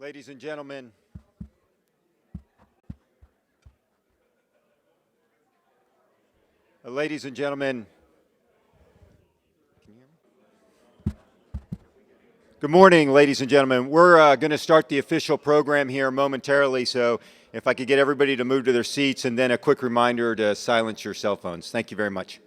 Ladies and gentlemen, ladies and gentlemen, can you hear me? Good morning, ladies and gentlemen. We're going to start the official program here momentarily, so if I could get everybody to move to their seats, and then a quick reminder to silence your cell phones. Thank you very much.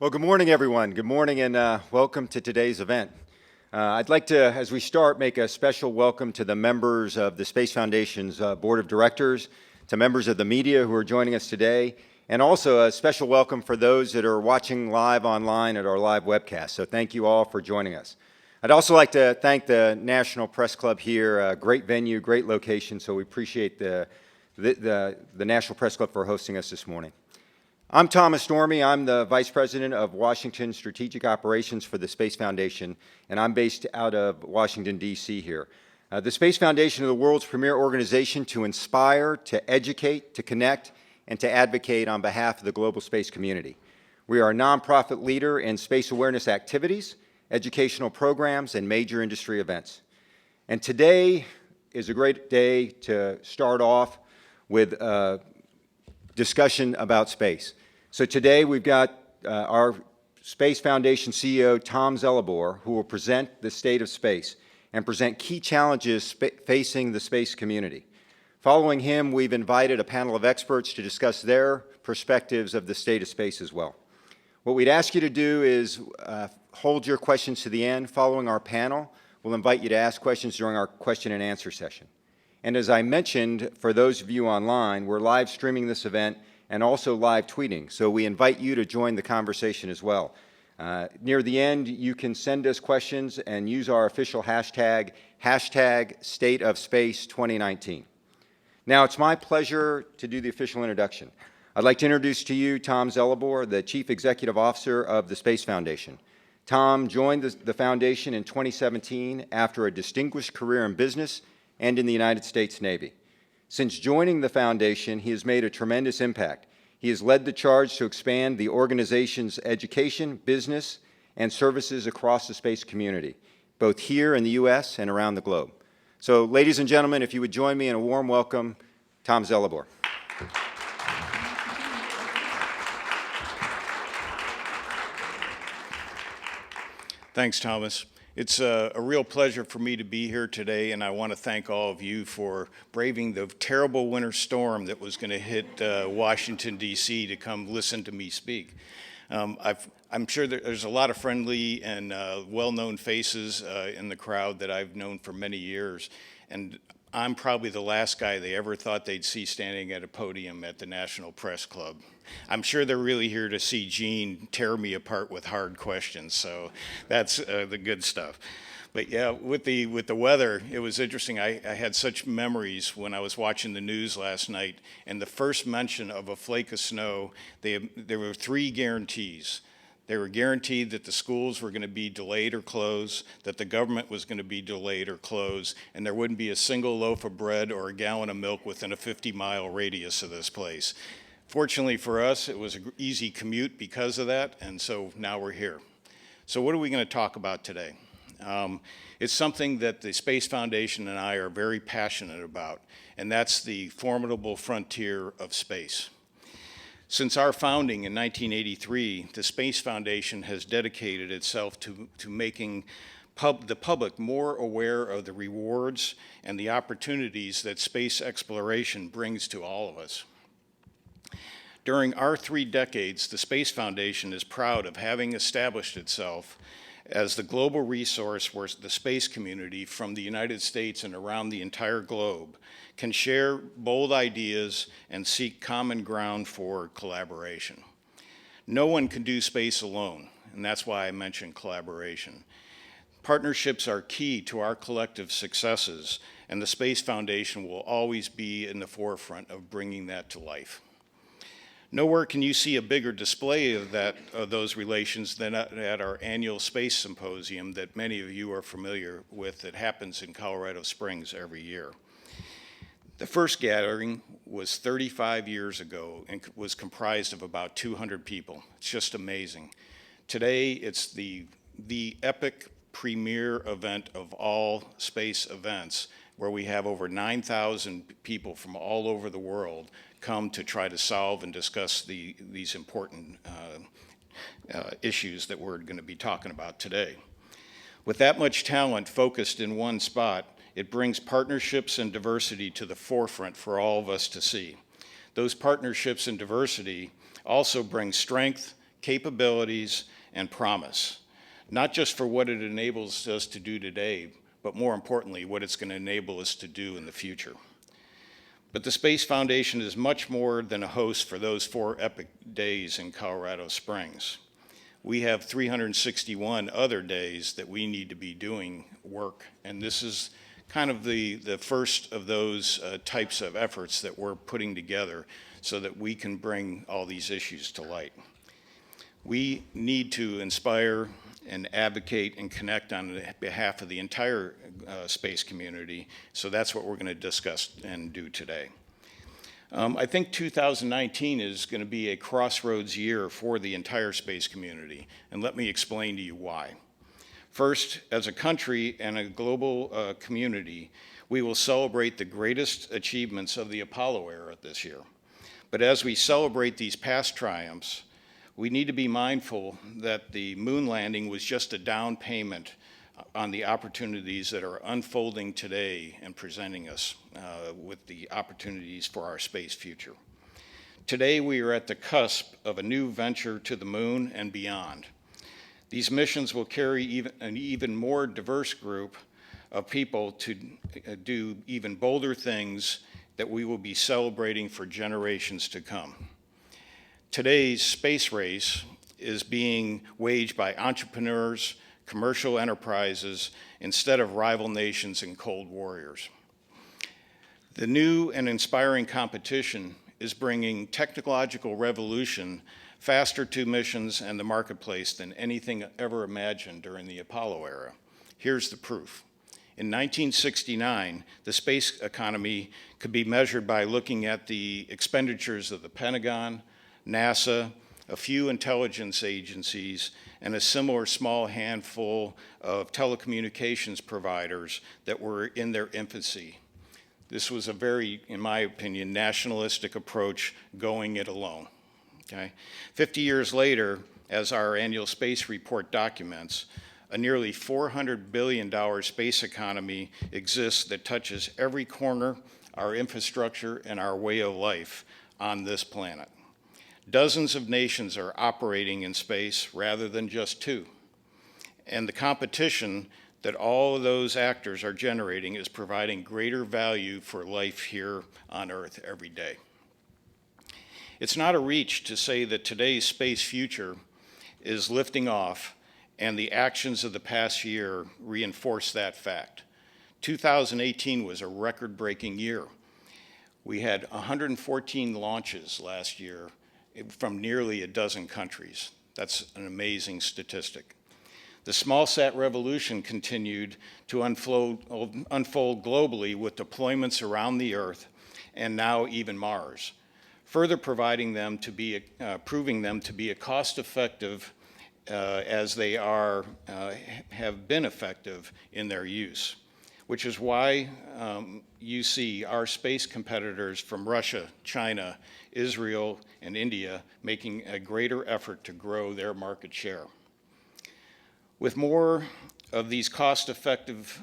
Well, good morning, everyone. Good morning, and welcome to today's event. I'd like to, as we start, make a special welcome to the members of the Space Foundation's Board of Directors, to members of the media who are joining us today, and also a special welcome for those that are watching live online at our live webcast. So thank you all for joining us. I'd also like to thank the National Press Club here, great venue, great location, so we appreciate the National Press Club for hosting us this morning. I'm Thomas Stormy. I'm the Vice President of Washington Strategic Operations for the Space Foundation, and I'm based out of Washington, D.C. here. The Space Foundation is the world's premier organization to inspire, to educate, to connect, and to advocate on behalf of the global space community. We are a nonprofit leader in space awareness activities, educational programs, and major industry events. And today is a great day to start off with a discussion about space. So today we've got our Space Foundation CEO, Tom Zelibor, who will present the state of space and present key challenges facing the space community. Following him, we've invited a panel of experts to discuss their perspectives of the state of space as well. What we'd ask you to do is hold your questions to the end. Following our panel, we'll invite you to ask questions during our question and answer session. And as I mentioned, for those of you online, we're live streaming this event and also live tweeting, so we invite you to join the conversation as well. Near the end, you can send us questions and use our official hashtag, #StateOfSpace2019. Now, it's my pleasure to do the official introduction. I'd like to introduce to you Tom Zelibor, the Chief Executive Officer of the Space Foundation. Tom joined the Foundation in 2017 after a distinguished career in business and in the United States Navy. Since joining the Foundation, he has made a tremendous impact. He has led the charge to expand the organization's education, business, and services across the space community, both here in the U.S. and around the globe. So, ladies and gentlemen, if you would join me in a warm welcome, Tom Zelibor. Thanks, Thomas. It's a real pleasure for me to be here today, and I want to thank all of you for braving the terrible winter storm that was going to hit Washington, D.C. to come listen to me speak. I'm sure there's a lot of friendly and well-known faces in the crowd that I've known for many years, and I'm probably the last guy they ever thought they'd see standing at a podium at the National Press Club. I'm sure they're really here to see Gene tear me apart with hard questions, so that's the good stuff. But yeah, with the weather, it was interesting. I had such memories when I was watching the news last night, and the first mention of a flake of snow, there were 3 guarantees. They were guaranteed that the schools were going to be delayed or closed, that the government was going to be delayed or closed, and there wouldn't be a single loaf of bread or a gallon of milk within a 50-mile radius of this place. Fortunately for us, it was an easy commute because of that, and so now we're here. So what are we going to talk about today? It's something that the Space Foundation and I are very passionate about, and that's the formidable frontier of space. Since our founding in 1983, the Space Foundation has dedicated itself to making the public more aware of the rewards and the opportunities that space exploration brings to all of us. During our 3 decades, the Space Foundation is proud of having established itself as the global resource where the space community from the United States and around the entire globe can share bold ideas and seek common ground for collaboration. No one can do space alone, and that's why I mentioned collaboration. Partnerships are key to our collective successes, and the Space Foundation will always be in the forefront of bringing that to life. Nowhere can you see a bigger display of those relations than at our annual Space Symposium that many of you are familiar with that happens in Colorado Springs every year. The first gathering was 35 years ago and was comprised of about 200 people. It's just amazing. Today, it's the epic premier event of all space events, where we have over 9,000 people from all over the world come to try to solve and discuss these important issues that we're going to be talking about today. With that much talent focused in one spot, it brings partnerships and diversity to the forefront for all of us to see. Those partnerships and diversity also bring strength, capabilities, and promise, not just for what it enables us to do today, but more importantly, what it's going to enable us to do in the future. But the Space Foundation is much more than a host for those 4 epic days in Colorado Springs. We have 361 other days that we need to be doing work, and this is kind of the first of those types of efforts that we're putting together so that we can bring all these issues to light. We need to inspire and advocate and connect on behalf of the entire space community, so that's what we're going to discuss and do today. I think 2019 is going to be a crossroads year for the entire space community, and let me explain to you why. First, as a country and a global community, we will celebrate the greatest achievements of the Apollo era this year. But as we celebrate these past triumphs, we need to be mindful that the moon landing was just a down payment on the opportunities that are unfolding today and presenting us with the opportunities for our space future. Today, we are at the cusp of a new venture to the moon and beyond. These missions will carry an even more diverse group of people to do even bolder things that we will be celebrating for generations to come. Today's space race is being waged by entrepreneurs, commercial enterprises, instead of rival nations and cold warriors. The new and inspiring competition is bringing technological revolution faster to missions and the marketplace than anything ever imagined during the Apollo era. Here's the proof. In 1969, the space economy could be measured by looking at the expenditures of the Pentagon, NASA, a few intelligence agencies, and a similar small handful of telecommunications providers that were in their infancy. This was a very, in my opinion, nationalistic approach, going it alone. Okay? 50 years later, as our annual space report documents, a nearly $400 billion space economy exists that touches every corner, our infrastructure, and our way of life on this planet. Dozens of nations are operating in space rather than just 2. And the competition that all of those actors are generating is providing greater value for life here on Earth every day. It's not a reach to say that today's space future is lifting off and the actions of the past year reinforce that fact. 2018 was a record-breaking year. We had 114 launches last year from nearly a dozen countries. That's an amazing statistic. The small-sat revolution continued to unfold globally with deployments around the Earth and now even Mars, further proving them to be a cost-effective as they have been effective in their use, which is why you see our space competitors from Russia, China, Israel, and India making a greater effort to grow their market share. With more of these cost-effective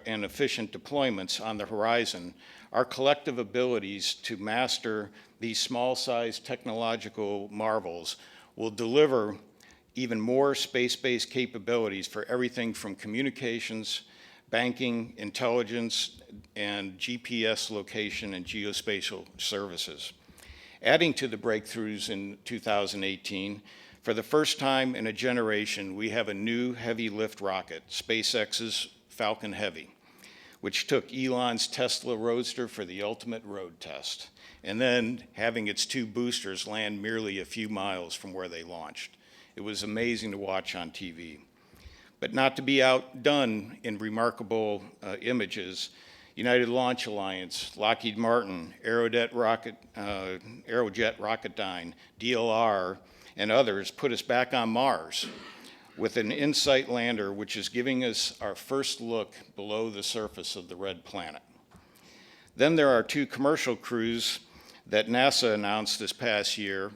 and efficient deployments on the horizon, our collective abilities to master these small-sized technological marvels will deliver even more space-based capabilities for everything from communications, banking, intelligence, and GPS location and geospatial services. Adding to the breakthroughs in 2018, for the first time in a generation, we have a new heavy lift rocket, SpaceX's Falcon Heavy, which took Elon's Tesla Roadster for the ultimate road test, and then having its two boosters land merely a few miles from where they launched. It was amazing to watch on TV. But not to be outdone in remarkable images, United Launch Alliance, Lockheed Martin, Aerojet Rocketdyne, DLR, and others put us back on Mars with an InSight lander, which is giving us our first look below the surface of the red planet. Then there are two commercial crews that NASA announced this past year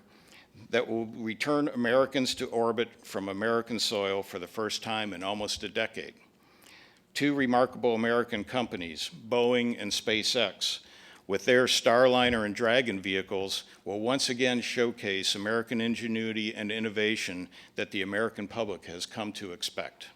that will return Americans to orbit from American soil for the first time in almost a decade. Two remarkable American companies, Boeing and SpaceX, with their Starliner and Dragon vehicles, will once again showcase American ingenuity and innovation that the American public has come to expect.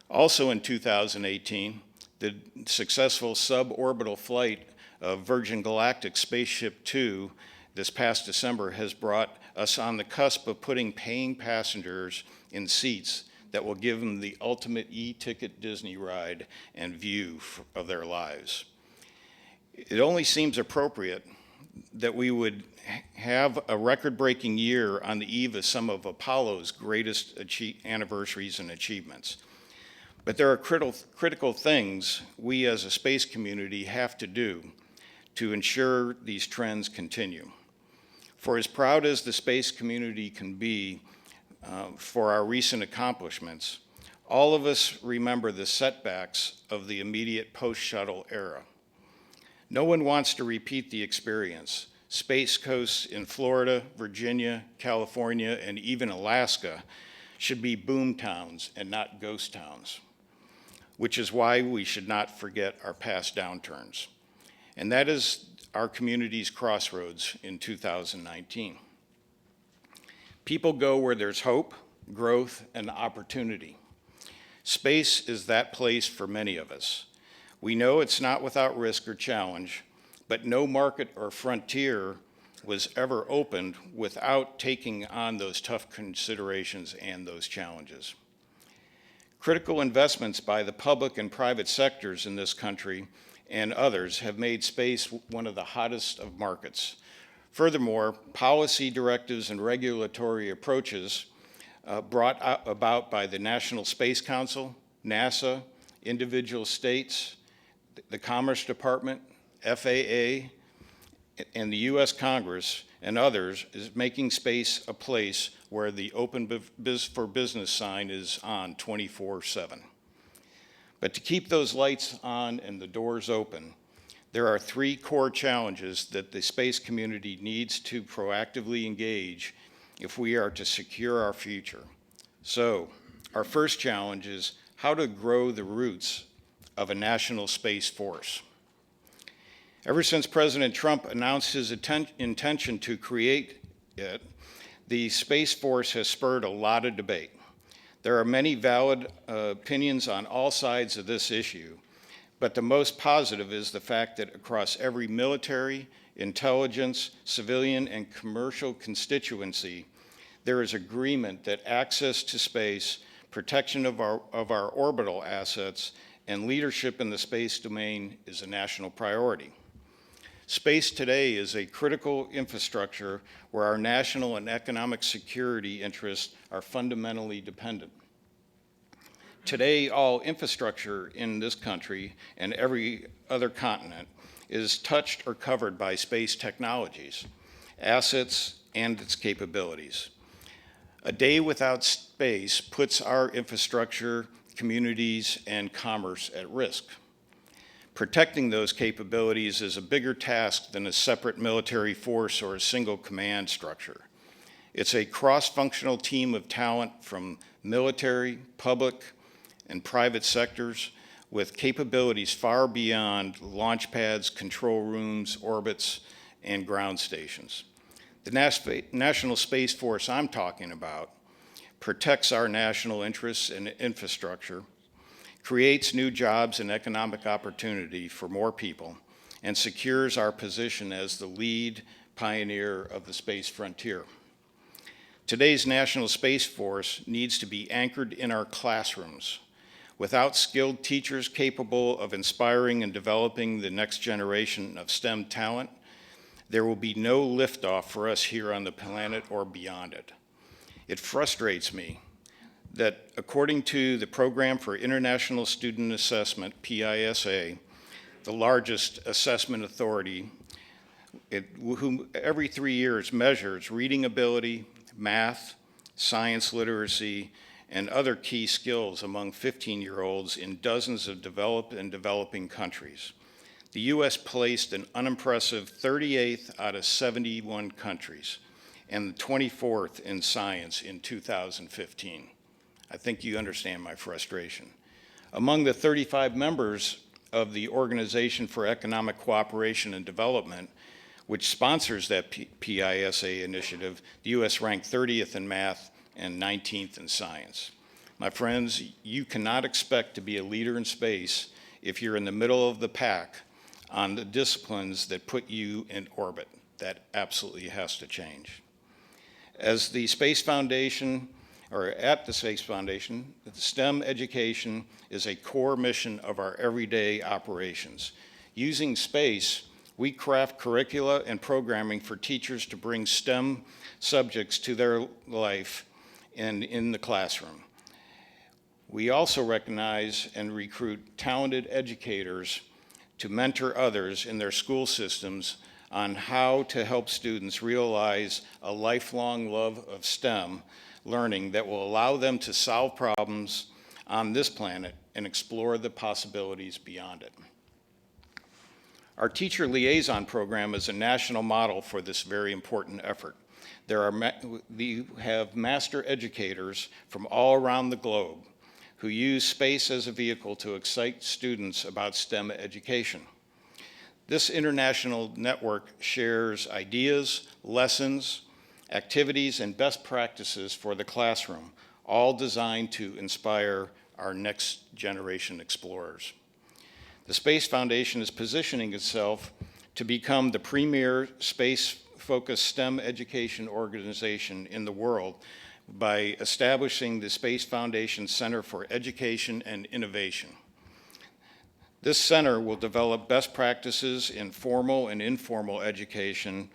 Also in 2018, the successful suborbital flight of Virgin Galactic Spaceship 2 this past December has brought us on the cusp of putting paying passengers in seats that will give them the ultimate e-ticket Disney ride and view of their lives. It only seems appropriate that we would have a record-breaking year on the eve of some of Apollo's greatest anniversaries and achievements. But there are critical things we as a space community have to do to ensure these trends continue. For as proud as the space community can be for our recent accomplishments, all of us remember the setbacks of the immediate post-shuttle era. No one wants to repeat the experience. Space coasts in Florida, Virginia, California, and even Alaska should be boom towns and not ghost towns, which is why we should not forget our past downturns. And that is our community's crossroads in 2019. People go where there's hope, growth, and opportunity. Space is that place for many of us. We know it's not without risk or challenge, but no market or frontier was ever opened without taking on those tough considerations and those challenges. Critical investments by the public and private sectors in this country and others have made space one of the hottest of markets. Furthermore, policy directives and regulatory approaches brought about by the National Space Council, NASA, individual states, the Commerce Department, FAA, and the US Congress and others is making space a place where the open for business sign is on 24/7. But to keep those lights on and the doors open, there are three core challenges that the space community needs to proactively engage if we are to secure our future. So, our first challenge is how to grow the roots of a national space force. Ever since President Trump announced his intention to create it, the Space Force has spurred a lot of debate. There are many valid opinions on all sides of this issue, but the most positive is the fact that across every military, intelligence, civilian, and commercial constituency, there is agreement that access to space protection of our orbital assets, and leadership in the space domain is a national priority. Space today is a critical infrastructure where our national and economic security interests are fundamentally dependent. Today, all infrastructure in this country and every other continent is touched or covered by space technologies, assets, and its capabilities. A day without space puts our infrastructure, communities, and commerce at risk. Protecting those capabilities is a bigger task than a separate military force or a single command structure. It's a cross-functional team of talent from military, public, and private sectors with capabilities far beyond launch pads, control rooms, orbits, and ground stations. The National Space Force I'm talking about protects our national interests and infrastructure, creates new jobs and economic opportunity for more people, and secures our position as the lead pioneer of the space frontier. Today's National Space Force needs to be anchored in our classrooms. Without skilled teachers capable of inspiring and developing the next generation of STEM talent, there will be no liftoff for us here on the planet or beyond it. It frustrates me that according to the Program for International Student Assessment, PISA, the largest assessment authority, who every 3 years measures reading ability, math, science literacy, and other key skills among 15-year-olds in dozens of developed and developing countries. The U.S. placed an unimpressive 38th out of 71 countries and 24th in science in 2015. I think you understand my frustration. Among the 35 members of the Organization for Economic Cooperation and Development, which sponsors that PISA initiative, the U.S. ranked 30th in math and 19th in science. My friends, you cannot expect to be a leader in space if you're in the middle of the pack on the disciplines that put you in orbit. That absolutely has to change. As the Space Foundation, or at the Space Foundation, STEM education is a core mission of our everyday operations. Using space, we craft curricula and programming for teachers to bring STEM subjects to their life and in the classroom. We also recognize and recruit talented educators to mentor others in their school systems on how to help students realize a lifelong love of STEM learning that will allow them to solve problems on this planet and explore the possibilities beyond it. Our Teacher Liaison program is a national model for this very important effort. We have master educators from all around the globe who use space as a vehicle to excite students about STEM education. This international network shares ideas, lessons, activities, and best practices for the classroom, all designed to inspire our next generation explorers. The Space Foundation is positioning itself to become the premier space-focused STEM education organization in the world by establishing the Space Foundation Center for Education and Innovation. This center will develop best practices in formal and informal education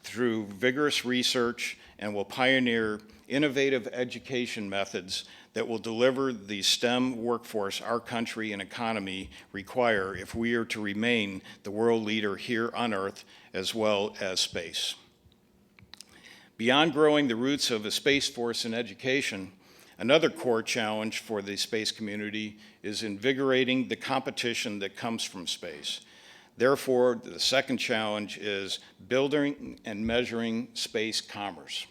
through vigorous research and will pioneer innovative education methods that will deliver the STEM workforce our country and economy require if we are to remain the world leader here on Earth as well as space. Beyond growing the roots of a space force in education, another core challenge for the space community is invigorating the competition that comes from space. Therefore, the second challenge is building and measuring space commerce.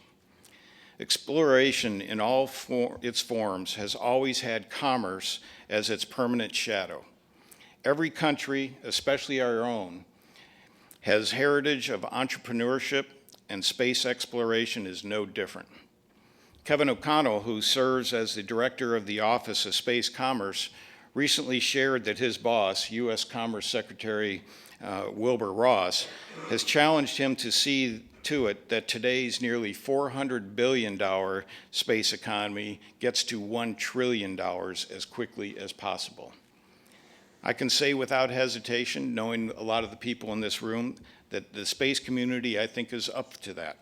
Exploration in all its forms has always had commerce as its permanent shadow. Every country, especially our own, has heritage of entrepreneurship, and space exploration is no different. Kevin O'Connell, who serves as the director of the Office of Space Commerce, recently shared that his boss, U.S. Commerce Secretary Wilbur Ross, has challenged him to see to it that today's nearly $400 billion space economy gets to $1 trillion as quickly as possible. I can say without hesitation, knowing a lot of the people in this room, that the space community, I think, is up to that,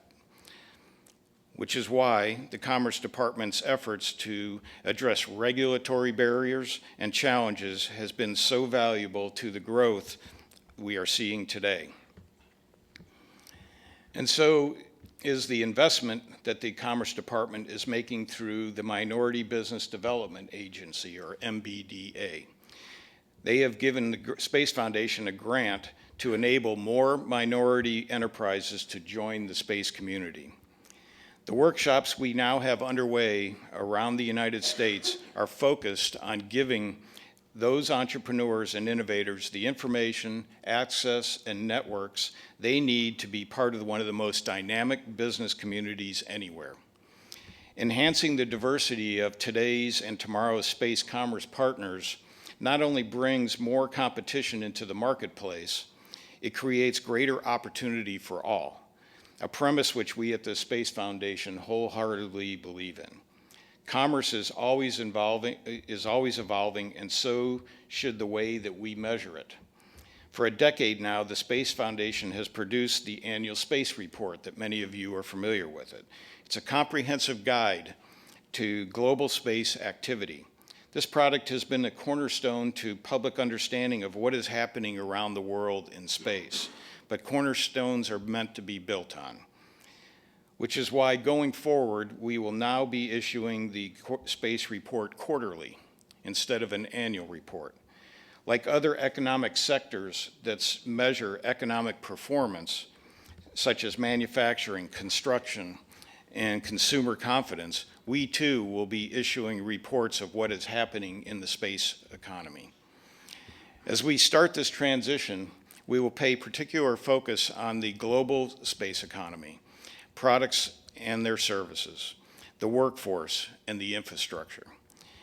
which is why the Commerce Department's efforts to address regulatory barriers and challenges has been so valuable to the growth we are seeing today. And so is the investment that the Commerce Department is making through the Minority Business Development Agency, or MBDA. They have given the Space Foundation a grant to enable more minority enterprises to join the space community. The workshops we now have underway around the United States are focused on giving those entrepreneurs and innovators the information, access, and networks they need to be part of one of the most dynamic business communities anywhere. Enhancing the diversity of today's and tomorrow's space commerce partners not only brings more competition into the marketplace, it creates greater opportunity for all, a premise which we at the Space Foundation wholeheartedly believe in. Commerce is always evolving, and so should the way that we measure it. For a decade now, the Space Foundation has produced the annual space report that many of you are familiar with it. It's a comprehensive guide to global space activity. This product has been a cornerstone to public understanding of what is happening around the world in space, but cornerstones are meant to be built on, which is why going forward, we will now be issuing the space report quarterly instead of an annual report. Like other economic sectors that measure economic performance, such as manufacturing, construction, and consumer confidence, we too will be issuing reports of what is happening in the space economy. As we start this transition, we will pay particular focus on the global space economy, products and their services, the workforce, and the infrastructure.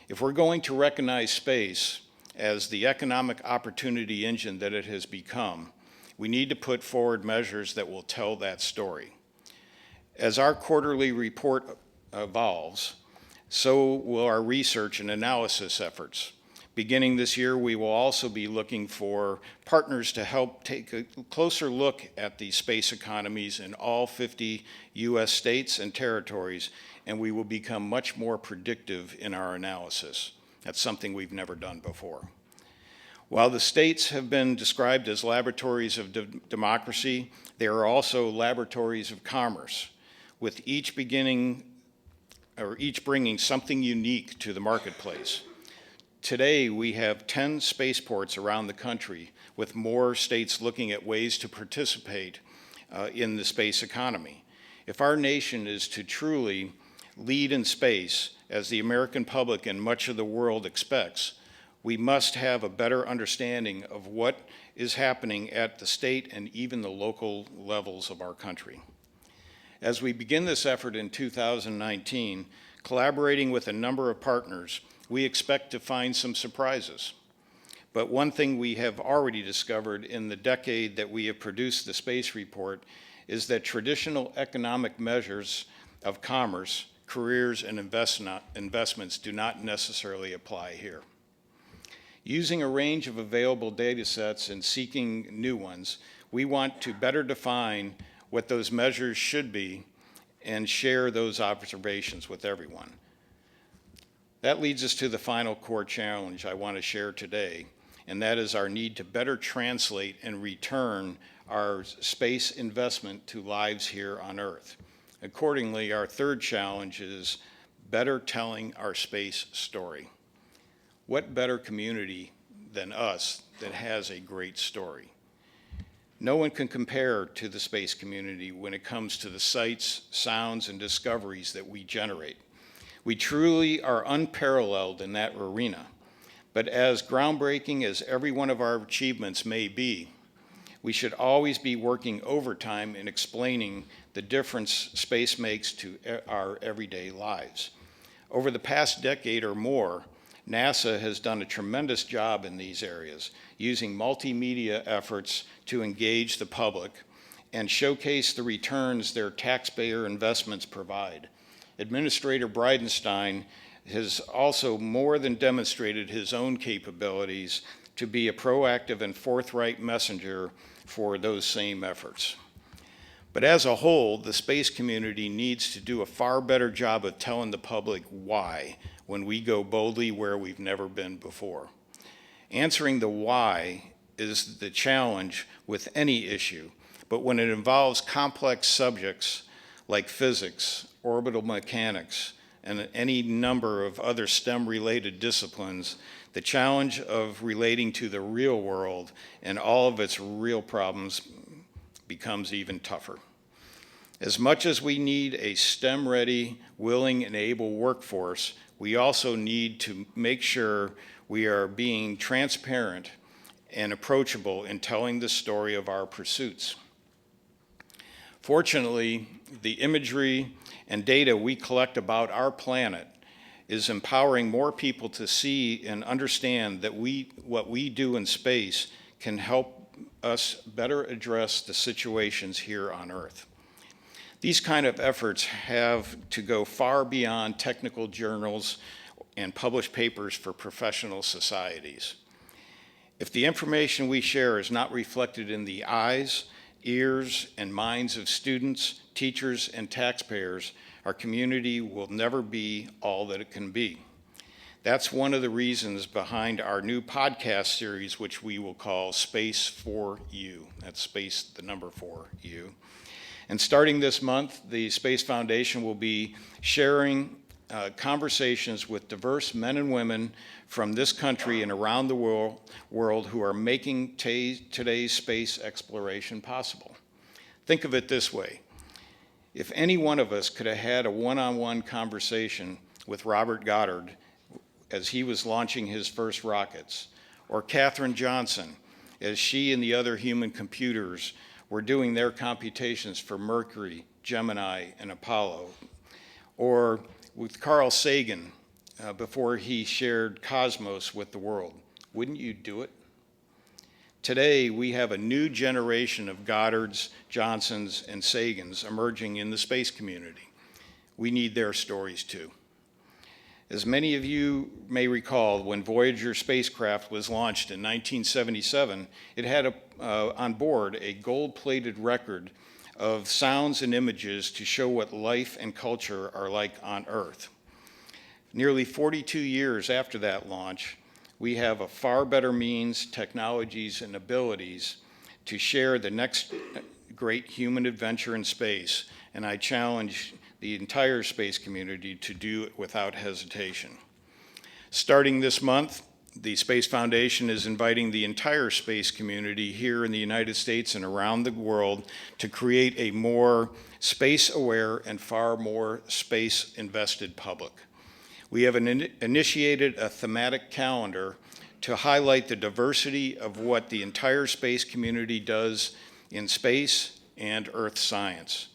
If we're going to recognize space as the economic opportunity engine that it has become, we need to put forward measures that will tell that story. As our quarterly report evolves, so will our research and analysis efforts. Beginning this year, we will also be looking for partners to help take a closer look at the space economies in all 50 US states and territories, and we will become much more predictive in our analysis. That's something we've never done before. While the states have been described as laboratories of democracy, they are also laboratories of commerce, with each bringing something unique to the marketplace. Today, we have 10 spaceports around the country, with more states looking at ways to participate in the space economy. If our nation is to truly lead in space, as the American public and much of the world expects, we must have a better understanding of what is happening at the state and even the local levels of our country. As we begin this effort in 2019, collaborating with a number of partners, we expect to find some surprises. But one thing we have already discovered in the decade that we have produced the space report is that traditional economic measures of commerce, careers, and investments do not necessarily apply here. Using a range of available data sets and seeking new ones, we want to better define what those measures should be and share those observations with everyone. That leads us to the final core challenge I want to share today, and that is our need to better translate and return our space investment to lives here on Earth. Accordingly, our third challenge is better telling our space story. What better community than us that has a great story? No one can compare to the space community when it comes to the sights, sounds, and discoveries that we generate. We truly are unparalleled in that arena, but as groundbreaking as every one of our achievements may be, we should always be working overtime in explaining the difference space makes to our everyday lives. Over the past decade or more, NASA has done a tremendous job in these areas, using multimedia efforts to engage the public and showcase the returns their taxpayer investments provide. Administrator Bridenstine has also more than demonstrated his own capabilities to be a proactive and forthright messenger for those same efforts. But as a whole, the space community needs to do a far better job of telling the public why when we go boldly where we've never been before. Answering the why is the challenge with any issue, but when it involves complex subjects like physics, orbital mechanics, and any number of other STEM-related disciplines, the challenge of relating to the real world and all of its real problems becomes even tougher. As much as we need a STEM-ready, willing, and able workforce, we also need to make sure we are being transparent and approachable in telling the story of our pursuits. Fortunately, the imagery and data we collect about our planet is empowering more people to see and understand that what we do in space can help us better address the situations here on Earth. These kind of efforts have to go far beyond technical journals and published papers for professional societies. If the information we share is not reflected in the eyes, ears, and minds of students, teachers, and taxpayers, our community will never be all that it can be. That's one of the reasons behind our new podcast series, which we will call Space for You. That's space, the number 4U. And starting this month, the Space Foundation will be sharing conversations with diverse men and women from this country and around the world who are making today's space exploration possible. Think of it this way. If any one of us could have had a one-on-one conversation with Robert Goddard as he was launching his first rockets, or Katherine Johnson as she and the other human computers were doing their computations for Mercury, Gemini, and Apollo, or with Carl Sagan before he shared Cosmos with the world, wouldn't you do it? Today, we have a new generation of Goddards, Johnsons, and Sagans emerging in the space community. We need their stories too. As many of you may recall, when Voyager spacecraft was launched in 1977, it had on board a gold-plated record of sounds and images to show what life and culture are like on Earth. Nearly 42 years after that launch, we have a far better means, technologies, and abilities to share the next great human adventure in space, and I challenge the entire space community to do it without hesitation. Starting this month, the Space Foundation is inviting the entire space community here in the United States and around the world to create a more space-aware and far more space-invested public. We have initiated a thematic calendar to highlight the diversity of what the entire space community does in space and Earth science,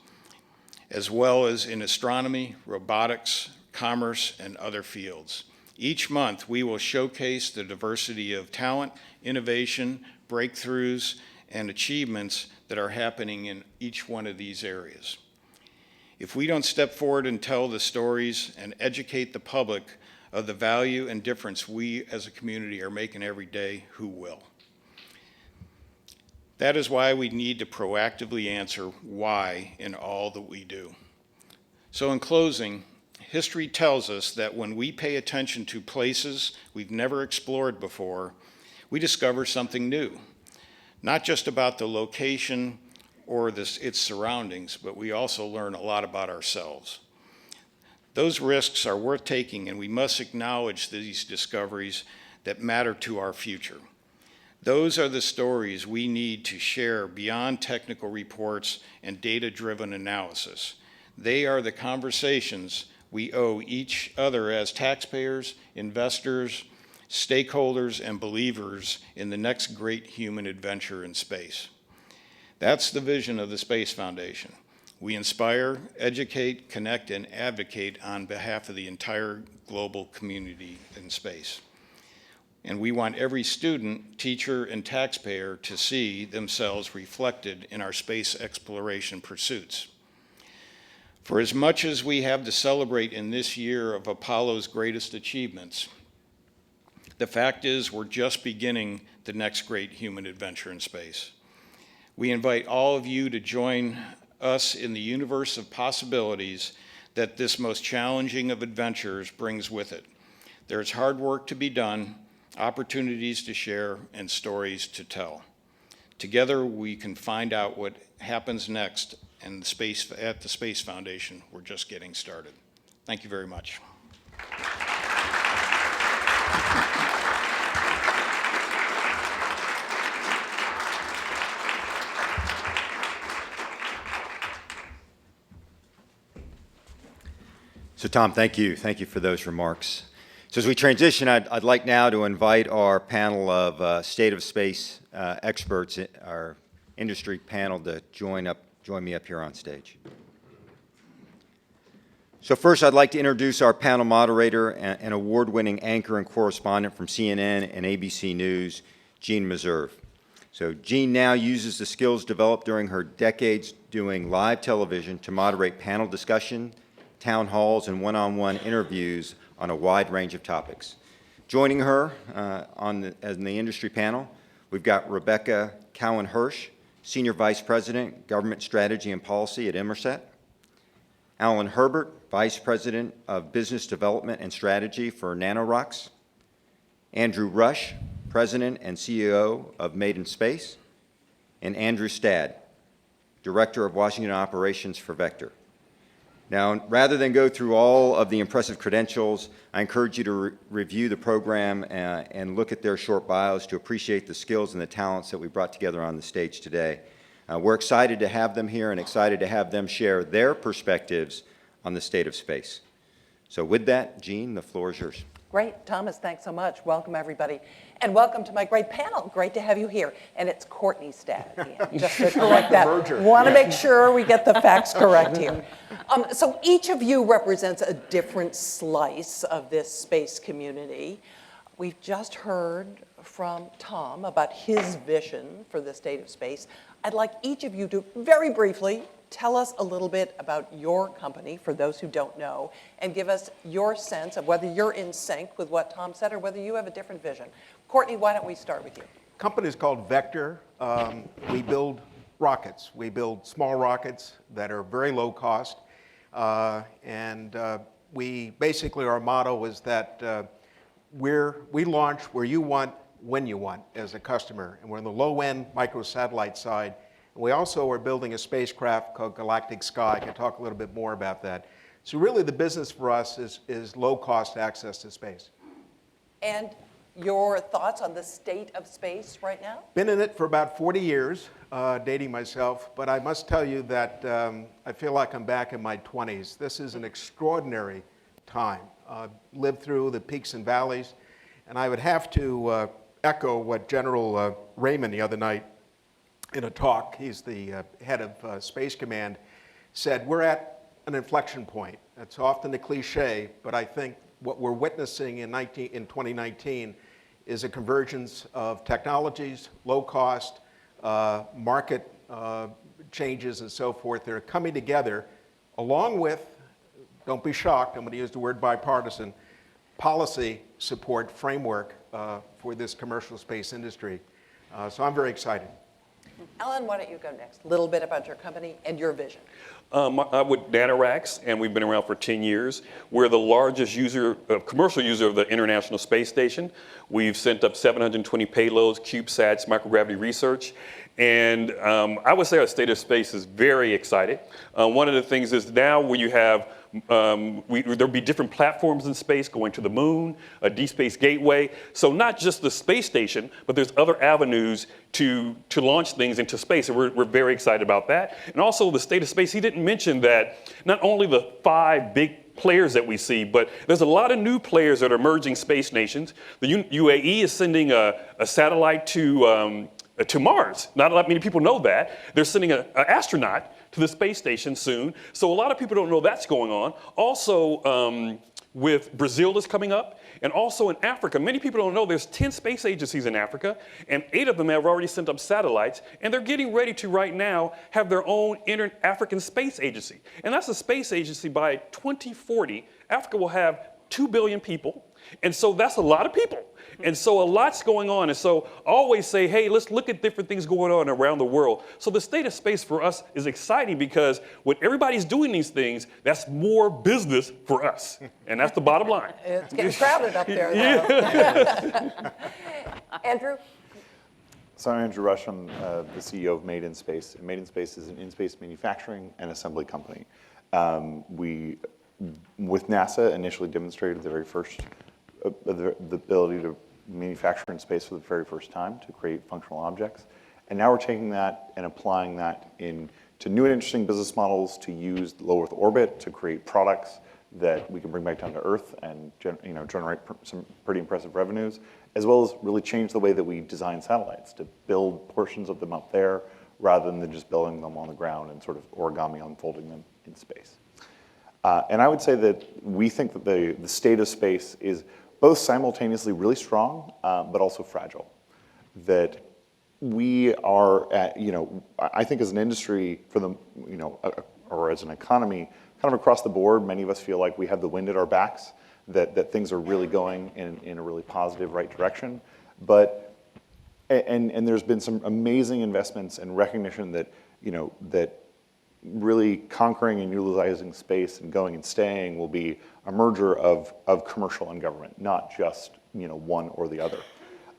as well as in astronomy, robotics, commerce, and other fields. Each month, we will showcase the diversity of talent, innovation, breakthroughs, and achievements that are happening in each one of these areas. If we don't step forward and tell the stories and educate the public of the value and difference we as a community are making every day, who will? That is why we need to proactively answer why in all that we do. So in closing, history tells us that when we pay attention to places we've never explored before, we discover something new, not just about the location or its surroundings, but we also learn a lot about ourselves. Those risks are worth taking, and we must acknowledge these discoveries that matter to our future. Those are the stories we need to share beyond technical reports and data-driven analysis. They are the conversations we owe each other as taxpayers, investors, stakeholders, and believers in the next great human adventure in space. That's the vision of the Space Foundation. We inspire, educate, connect, and advocate on behalf of the entire global community in space. And we want every student, teacher, and taxpayer to see themselves reflected in our space exploration pursuits. For as much as we have to celebrate in this year of Apollo's greatest achievements, the fact is we're just beginning the next great human adventure in space. We invite all of you to join us in the universe of possibilities that this most challenging of adventures brings with it. There's hard work to be done, opportunities to share, and stories to tell. Together, we can find out what happens next at the Space Foundation. We're just getting started. Thank you very much. So Tom, thank you. Thank you for those remarks. So as we transition, I'd like now to invite our panel of State of Space experts, our industry panel, to join me up here on stage. So first, I'd like to introduce our panel moderator and award-winning anchor and correspondent from CNN and ABC News, Jean Meserve. So Jean now uses the skills developed during her decades doing live television to moderate panel discussion, town halls, and one-on-one interviews on a wide range of topics. Joining her in the industry panel, we've got Rebecca Cowan-Hirsch, Senior Vice President, Government Strategy and Policy at Inmarsat; Alan Herbert, Vice President of Business Development and Strategy for NanoRocks; Andrew Rush, President and CEO of Made in Space; and Andrew Stad, Director of Washington Operations for Vector. Now, rather than go through all of the impressive credentials, I encourage you to review the program and look at their short bios to appreciate the skills and the talents that we brought together on the stage today. We're excited to have them here and excited to have them share their perspectives on the state of space. So with that, Jean, the floor is yours. Great, Thomas, thanks so much. Welcome, everybody. And welcome to my great panel. Great to have you here. And it's Courtney Stad, just to correct that. Want to make sure we get the facts correct here. So each of you represents a different slice of this space community. We've just heard from Tom about his vision for the state of space. I'd like each of you to very briefly tell us a little bit about your company, for those who don't know, and give us your sense of whether you're in sync with what Tom said or whether you have a different vision. Courtney, why don't we start with you? Company is called Vector. We build rockets. We build small rockets that are very low cost. We basically, our motto is that we launch where you want, when you want as a customer. And we're in the low-end microsatellite side. We also are building a spacecraft called Galactic Sky. I can talk a little bit more about that. So really the business for us is low-cost access to space. And your thoughts on the state of space right now? Been in it for about 40 years, dating myself, but I must tell you that I feel like I'm back in my 20s. This is an extraordinary time. Lived through the peaks and valleys, and I would have to echo what General Raymond the other night in a talk, he's the head of Space Command, said, we're at an inflection point. It's often a cliche, but I think what we're witnessing in 2019 is a convergence of technologies, low cost, market changes and so forth. They're coming together along with, don't be shocked, I'm going to use the word bipartisan, policy support framework for this commercial space industry. So I'm very excited. Alan, why don't you go next? A little bit about your company and your vision. I'm with NanoRocks, and we've been around for 10 years. We're the largest commercial user of the International Space Station. We've sent up 720 payloads, CubeSats, microgravity research. And I would say our state of space is very excited. One of the things is now when you have there'll be different platforms in space going to the moon, a deep space gateway. So not just the space station, but there's other avenues to launch things into space. And we're very excited about that. And also the state of space, he didn't mention that not only the 5 big players that we see, but there's a lot of new players that are emerging space nations. The UAE is sending a satellite to Mars. Not a lot many people know that. They're sending an astronaut to the space station soon. So a lot of people don't know that's going on. Also, with Brazil is coming up, And also in Africa, many people don't know there's 10 space agencies in Africa, and 8 of them have already sent up satellites, and they're getting ready to right now have their own African Space Agency. And that's a space agency by 2040. Africa will have 2 billion people, and so that's a lot of people. And so a lot's going on. And so I always say, hey, let's look at different things going on around the world. So the state of space for us is exciting because when everybody's doing these things, that's more business for us. And that's the bottom line. It's getting crowded up there, though. Andrew? So I'm Andrew Rush. I'm the CEO of Made in Space. And Made in Space is an in-space manufacturing and assembly company. We, with NASA, initially demonstrated the very first, the ability to manufacture in space for the very first time to create functional objects. And now we're taking that and applying that to new and interesting business models to use low Earth orbit to create products that we can bring back down to Earth and generate some pretty impressive revenues, as well as really change the way that we design satellites to build portions of them up there rather than just building them on the ground and sort of origami unfolding them in space. And I would say that we think that the state of space is both simultaneously really strong, but also fragile. That we are at, I think as an industry for the, or as an economy, kind of across the board, many of us feel like we have the wind at our backs, that things are really going in a really positive right direction. But, and there's been some amazing investments and recognition that, that really conquering and utilizing space and going and staying will be a merger of commercial and government, not just one or the other.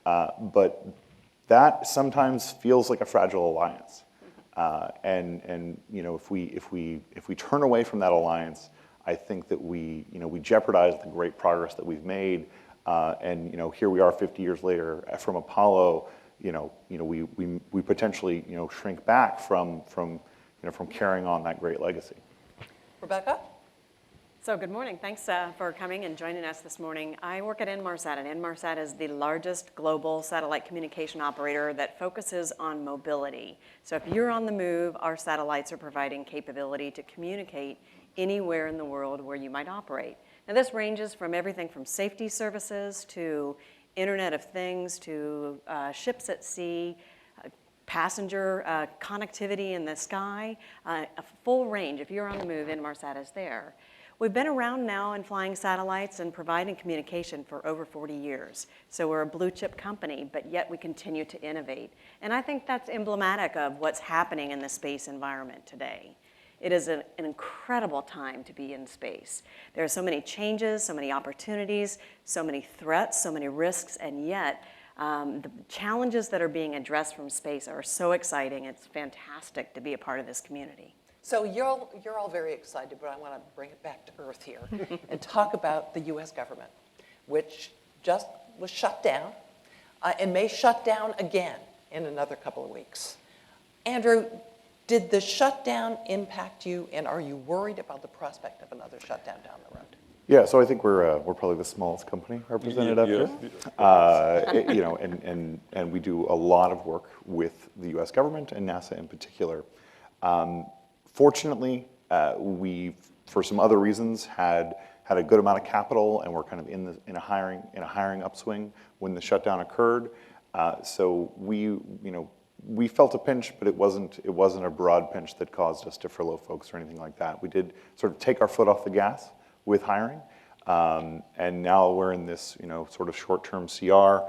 But that sometimes feels like a fragile alliance. And if we turn away from that alliance, I think that we jeopardize the great progress that we've made. And here we are 50 years later from Apollo. We potentially shrink back from carrying on that great legacy. Rebecca? So good morning. Thanks for coming and joining us this morning. I work at Inmarsat, and Inmarsat is the largest global satellite communication operator that focuses on mobility. So if you're on the move, our satellites are providing capability to communicate anywhere in the world where you might operate. Now this ranges from everything from safety services to Internet of Things to ships at sea, passenger connectivity in the sky, a full range. If you're on the move, Inmarsat is there. We've been around now and flying satellites and providing communication for over 40 years. So we're a blue chip company, but yet we continue to innovate. And I think that's emblematic of what's happening in the space environment today. It is an incredible time to be in space. There are so many changes, so many opportunities, so many threats, so many risks, and yet the challenges that are being addressed from space are so exciting. It's fantastic to be a part of this community. So you're all very excited, but I want to bring it back to earth here and talk about the U.S. government, which just was shut down and may shut down again in another couple of weeks. Andrew, did the shutdown impact you, and are you worried about the prospect of another shutdown down the road? Yeah, so I think we're probably the smallest company represented up here. And we do a lot of work with the U.S. government and NASA in particular. Fortunately, we, for some other reasons, had a good amount of capital, and we're kind of in a hiring upswing when the shutdown occurred. So we felt a pinch, but it wasn't a broad pinch that caused us to furlough folks or anything like that. We did sort of take our foot off the gas with hiring, and now we're in this sort of short-term CR.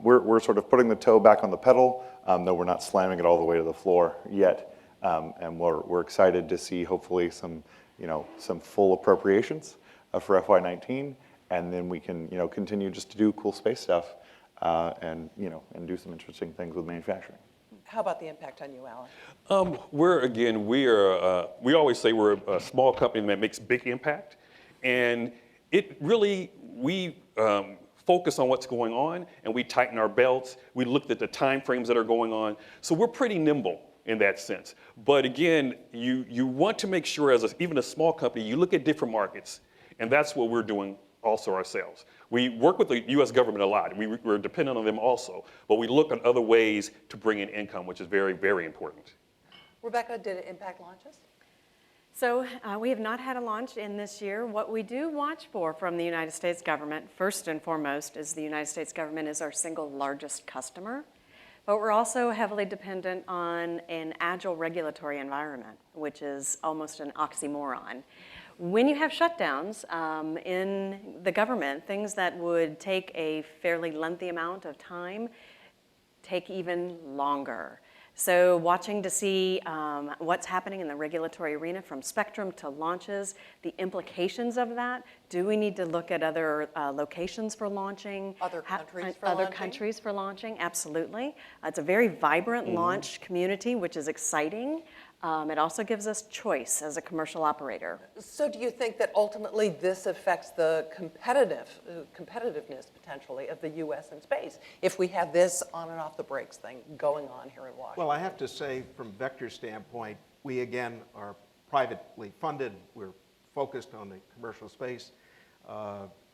We're sort of putting the toe back on the pedal, though we're not slamming it all the way to the floor yet. And we're excited to see hopefully some full appropriations for FY19, and then we can continue just to do cool space stuff and do some interesting things with manufacturing. How about the impact on you, Alan? We always say we're a small company that makes big impact, and we focus on what's going on, and we tighten our belts. We looked at the time frames that are going on, so we're pretty nimble in that sense. But again, you want to make sure even a small company, you look at different markets, and that's what we're doing also ourselves. We work with the U.S. government a lot. We're dependent on them also, but we look at other ways to bring in income, which is very, very important. Rebecca, did it impact launches? So we have not had a launch in this year. What we do watch for from the United States government, first and foremost, is the United States government is our single largest customer. But we're also heavily dependent on an agile regulatory environment, which is almost an oxymoron. When you have shutdowns in the government, things that would take a fairly lengthy amount of time take even longer. So watching to see what's happening in the regulatory arena from spectrum to launches, the implications of that. Do we need to look at other locations for launching? Other countries for Other launching? countries for launching, absolutely. It's a very vibrant launch community, which is exciting. It also gives us choice as a commercial operator. So do you think that ultimately this affects the competitiveness potentially of the U.S. in space if we have this on and off the brakes thing going on here in Washington? Well, I have to say, from Vector's standpoint, we again are privately funded. We're focused on the commercial space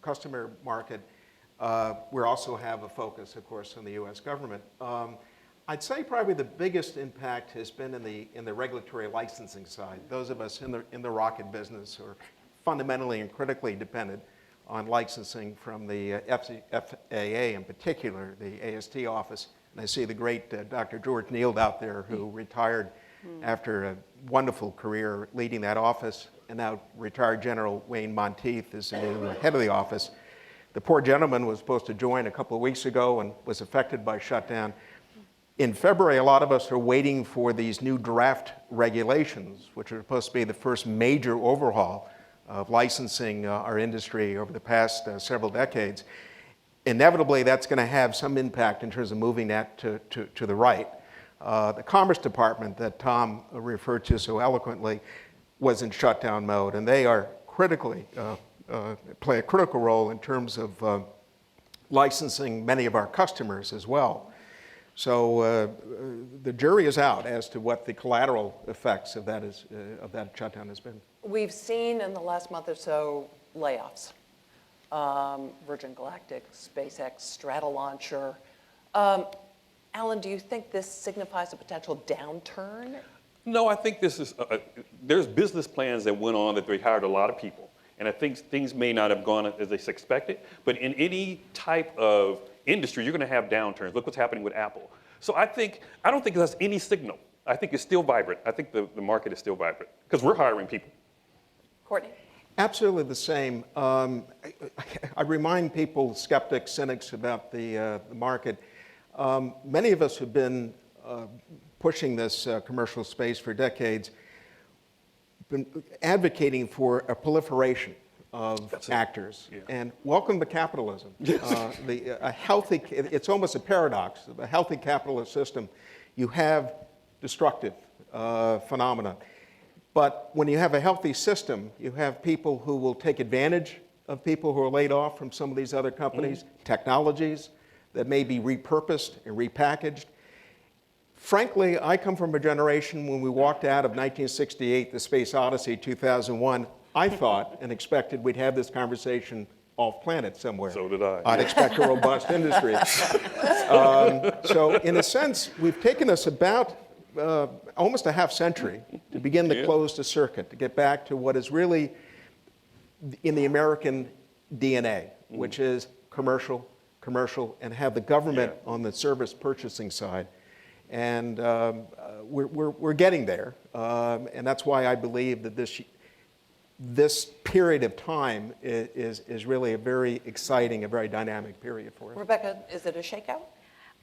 customer market. We also have a focus, of course, on the U.S. government. I'd say probably the biggest impact has been in the regulatory licensing side. Those of us in the rocket business are fundamentally and critically dependent on licensing from the FAA in particular, the AST office. And I see the great Dr. George Neild out there, who retired after a wonderful career leading that office, and now retired General Wayne Monteith is the new head of the office. The poor gentleman was supposed to join a couple of weeks ago and was affected by shutdown. In February, a lot of us are waiting for these new draft regulations, which are supposed to be the first major overhaul of licensing our industry over the past several decades. Inevitably, that's going to have some impact in terms of moving that to the right. The Commerce Department that Tom referred to so eloquently was in shutdown mode, and they are critically, play a critical role in terms of licensing many of our customers as well. So the jury is out as to what the collateral effects of that shutdown has been. We've seen in the last month or so layoffs. Virgin Galactic, Spacex, Stratolauncher. Alan, do you think this signifies a potential downturn? No, I think this is, there's business plans that went on that they hired a lot of people. And I think things may not have gone as they expected, but in any type of industry, you're going to have downturns. Look what's happening with Apple. So I don't think that's any signal. I think it's still vibrant. I think the market is still vibrant because we're hiring people. Courtney? Absolutely the same. I remind people, skeptics, cynics about the market. Many of us have been pushing this commercial space for decades, been advocating for a proliferation of actors. Yeah. And welcome to capitalism. A healthy, it's almost a paradox. A healthy capitalist system, you have destructive phenomena. But when you have a healthy system, you have people who will take advantage of people who are laid off from some of these other companies, technologies that may be repurposed and repackaged. Frankly, I come from a generation when we walked out of 1968, the Space Odyssey, 2001, I thought and expected we'd have this conversation off planet somewhere. So did I. I'd expect a robust industry. So in a sense, we've taken us about almost a half century to begin to close the circuit, to get back to what is really in the American DNA, which is commercial, and have the government on the service purchasing side. And we're getting there. And that's why I believe that this period of time is really a very exciting, a very dynamic period for us. Rebecca, is it a shakeout?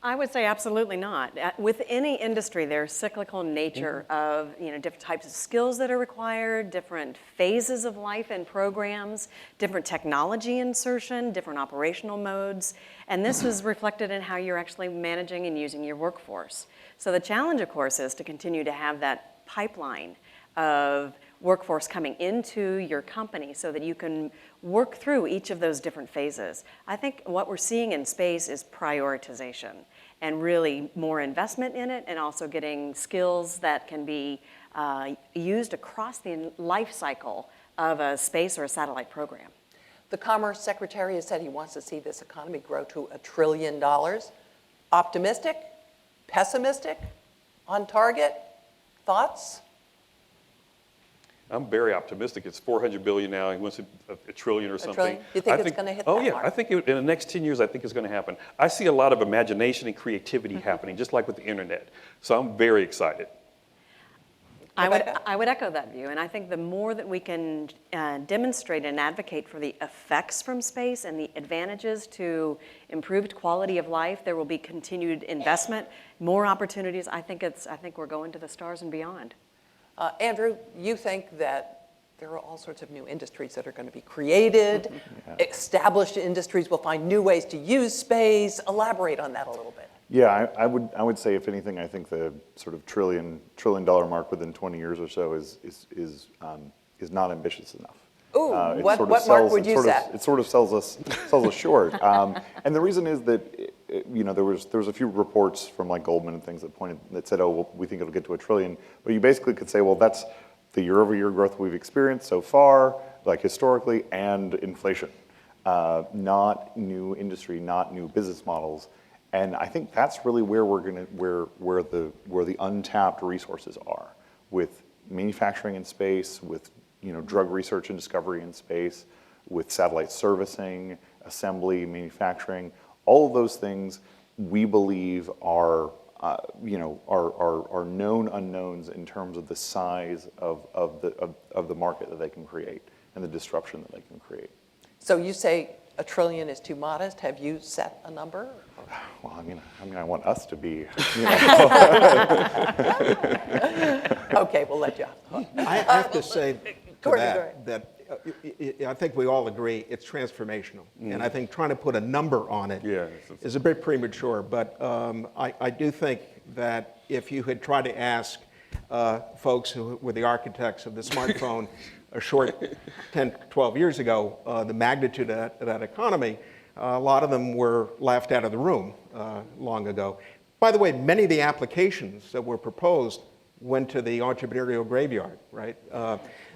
I would say absolutely not. With any industry, there's cyclical nature of different types of skills that are required, different phases of life and programs, different technology insertion, different operational modes, and this is reflected in how you're actually managing and using your workforce. So the challenge, of course, is to continue to have that pipeline of workforce coming into your company so that you can work through each of those different phases. I think what we're seeing in space is prioritization and really more investment in it, and also getting skills that can be used across the life cycle of a space or a satellite program. The Commerce Secretary has said he wants to see this economy grow to $1 trillion. Optimistic? Pessimistic? On target? Thoughts? I'm very optimistic. It's 400 billion now. He wants a trillion or something. trillion? You think it's gonna hit Oh that yeah, mark? I think in the next 10 years, I think it's going to happen. I see a lot of imagination and creativity happening, just like with the internet. So I'm very excited. I would echo that view, and I think the more that we can demonstrate and advocate for the effects from space and the advantages to improved quality of life, there will be continued investment, more opportunities. I think we're going to the stars and beyond. Andrew, you think that there are all sorts of new industries that are going to be created, established industries will find new ways to use space. Elaborate on that a little bit. Yeah, I would say, if anything, I think the sort of trillion dollar mark within 20 years or so is not ambitious enough. Ooh, It what sort of mark sells- would you set? It sort of sells us short. And the reason is that there was a few reports from like Goldman and things that said, oh, well, we think it'll get to $1 trillion. But you basically could say, well, that's the year-over-year growth we've experienced so far, like historically, and inflation, not new industry, not new business models. And I think that's really where where the untapped resources are, with manufacturing in space, with drug research and discovery in space, with satellite servicing, assembly, manufacturing. All of those things we believe are known unknowns in terms of the size of the market that they can create and the disruption that they can create. So you say $1 trillion is too modest. Have you set a number? Well, I want us to be. Okay, we'll let you. I have to say to Courtney, go that I think we all agree it's transformational. And I think trying to put a number on it is a bit premature. But I do think that if you had tried to ask folks who were the architects of the smartphone a short 10, 12 years ago, the magnitude of that economy, a lot of them were laughed out of the room long ago. By the way, many of the applications that were proposed went to the entrepreneurial graveyard, right?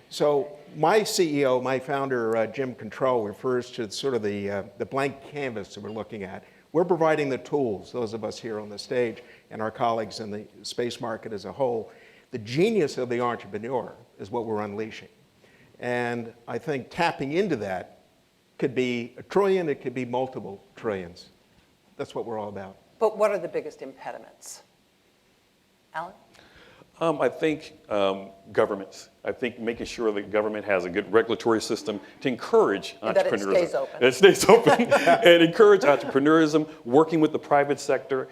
So my CEO, my founder, Jim Control, refers to sort of the blank canvas that we're looking at. We're providing the tools, those of us here on the stage and our colleagues in the space market as a whole. The genius of the entrepreneur is what we're unleashing. And I think tapping into that could be $1 trillion, it could be multiple trillions. That's what we're all about. But what are the biggest impediments? Alan? I think governments. I think making sure that government has a good regulatory system to encourage And that it entrepreneurship. stays open. It stays open and encourage entrepreneurism, working with the private sector,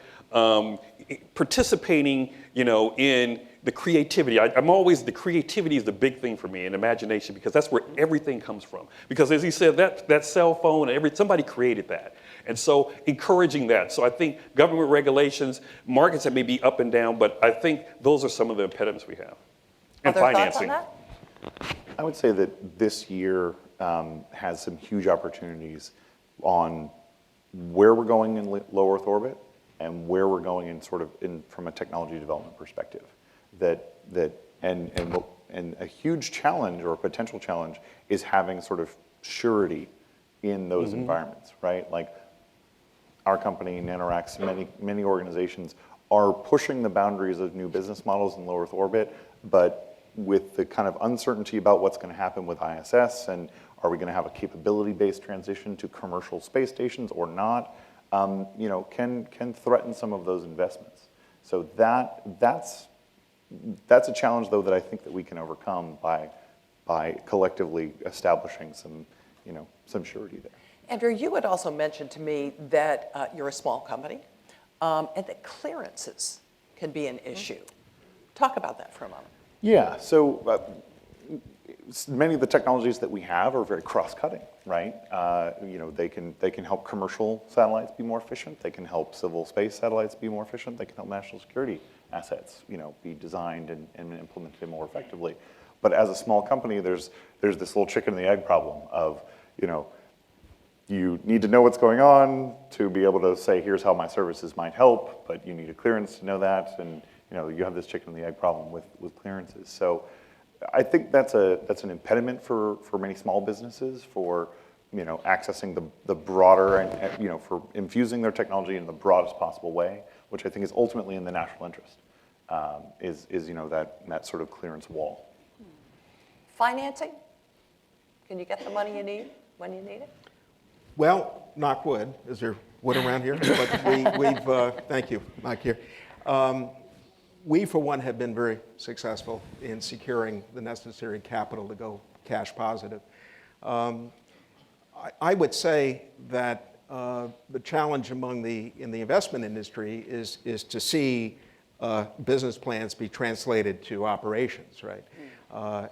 participating, in the creativity. The creativity is the big thing for me, and imagination, because that's where everything comes from. Because as he said, that cell phone, somebody created that. And so encouraging that. So I think government regulations, markets that may be up and down, but I think those are some of the impediments we have. And Other financing. thoughts on that? I would say that this year has some huge opportunities on where we're going in low Earth orbit and where we're going from a technology development perspective. And a huge challenge, or a potential challenge, is having sort of surety in those environments, right? Like our company, NanoRacks, many organizations are pushing the boundaries of new business models in low Earth orbit, but with the kind of uncertainty about what's going to happen with ISS, and are we going to have a capability-based transition to commercial space stations or not, can threaten some of those investments. So that's a challenge, though, that I think that we can overcome by collectively establishing some surety there. Andrew, you had also mentioned to me that you're a small company and that clearances can be an issue. Talk about that for a moment. Yeah, so many of the technologies that we have are very cross-cutting, right? They can help commercial satellites be more efficient. They can help civil space satellites be more efficient. They can help national security assets, be designed and implemented more effectively. But as a small company, there's this little chicken and the egg problem of, you need to know what's going on to be able to say, here's how my services might help, but you need a clearance to know that, and you have this chicken and the egg problem with clearances. So I think that's an impediment for many small businesses for accessing the broader and for infusing their technology in the broadest possible way, which I think is ultimately in the national interest, is that sort of clearance wall. Financing? Can you get the money you need when you need it? Well, knock wood. Is there wood around here? But thank you, Mike here. We, for one, have been very successful in securing the necessary capital to go cash positive. I would say that the challenge in the investment industry is to see business plans be translated to operations, right?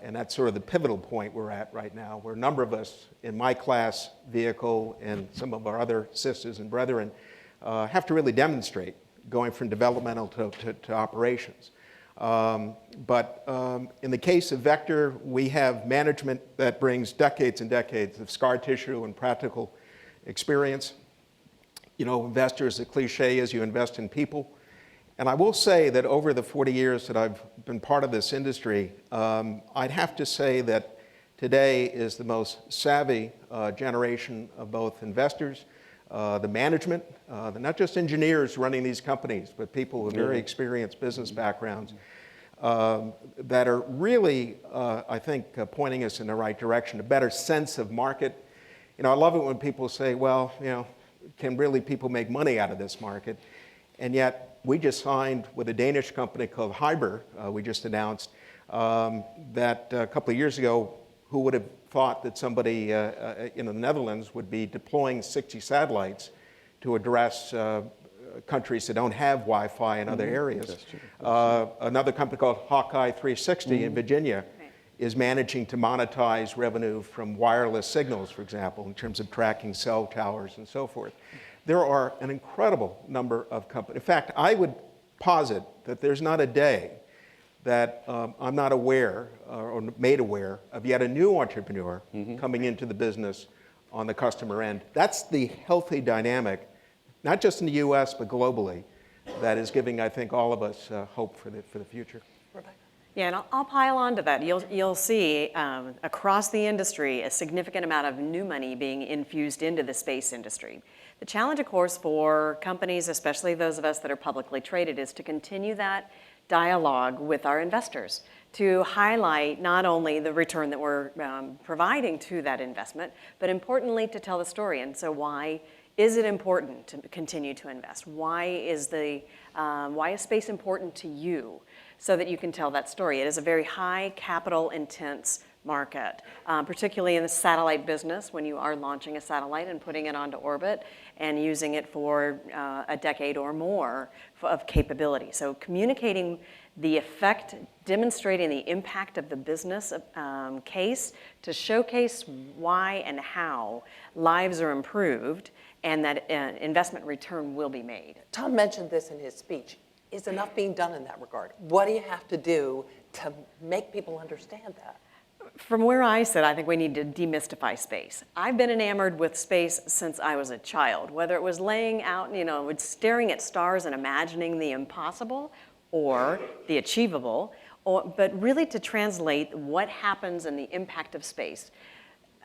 And that's sort of the pivotal point we're at right now, where a number of us in my class vehicle and some of our other sisters and brethren have to really demonstrate going from developmental to operations. But in the case of Vector, we have management that brings decades and decades of scar tissue and practical experience. You know, investors, the cliche is you invest in people. And I will say that over the 40 years that I've been part of this industry, I'd have to say that today is the most savvy generation of both investors, the management, not just engineers running these companies, but people with very experienced business backgrounds that are really, I think, pointing us in the right direction, a better sense of market. You know, I love it when people say, well, you know, can really people make money out of this market? And yet, we just signed with a Danish company called abour, we just announced, that a couple of years ago, who would have thought that somebody in the Netherlands would be deploying 60 satellites to address countries that don't have Wi-Fi in other areas. Another company called Hawkeye 360 in Virginia is managing to monetize revenue from wireless signals, for example, in terms of tracking cell towers and so forth. There are an incredible number of companies. In fact, I would posit that there's not a day that I'm not aware or made aware of yet a new entrepreneur coming into the business on the customer end. That's the healthy dynamic, not just in the US, but globally, that is giving, I think, all of us hope for the future. Rebecca? Yeah, and I'll pile on to that. You'll see across the industry a significant amount of new money being infused into the space industry. The challenge, of course, for companies, especially those of us that are publicly traded, is to continue that dialogue with our investors to highlight not only the return that we're providing to that investment, but importantly to tell the story. And so why is it important to continue to invest? Why is space important to you? So that you can tell that story. It is a very high capital intense market, particularly in the satellite business when you are launching a satellite and putting it onto orbit and using it for a decade or more of capability. So communicating the effect, demonstrating the impact of the business case to showcase why and how lives are improved and that investment return will be made. Tom mentioned this in his speech. Is enough being done in that regard? What do you have to do to make people understand that? From where I sit, I think we need to demystify space. I've been enamored with space since I was a child, whether it was laying out, staring at stars and imagining the impossible or the achievable, but really to translate what happens and the impact of space.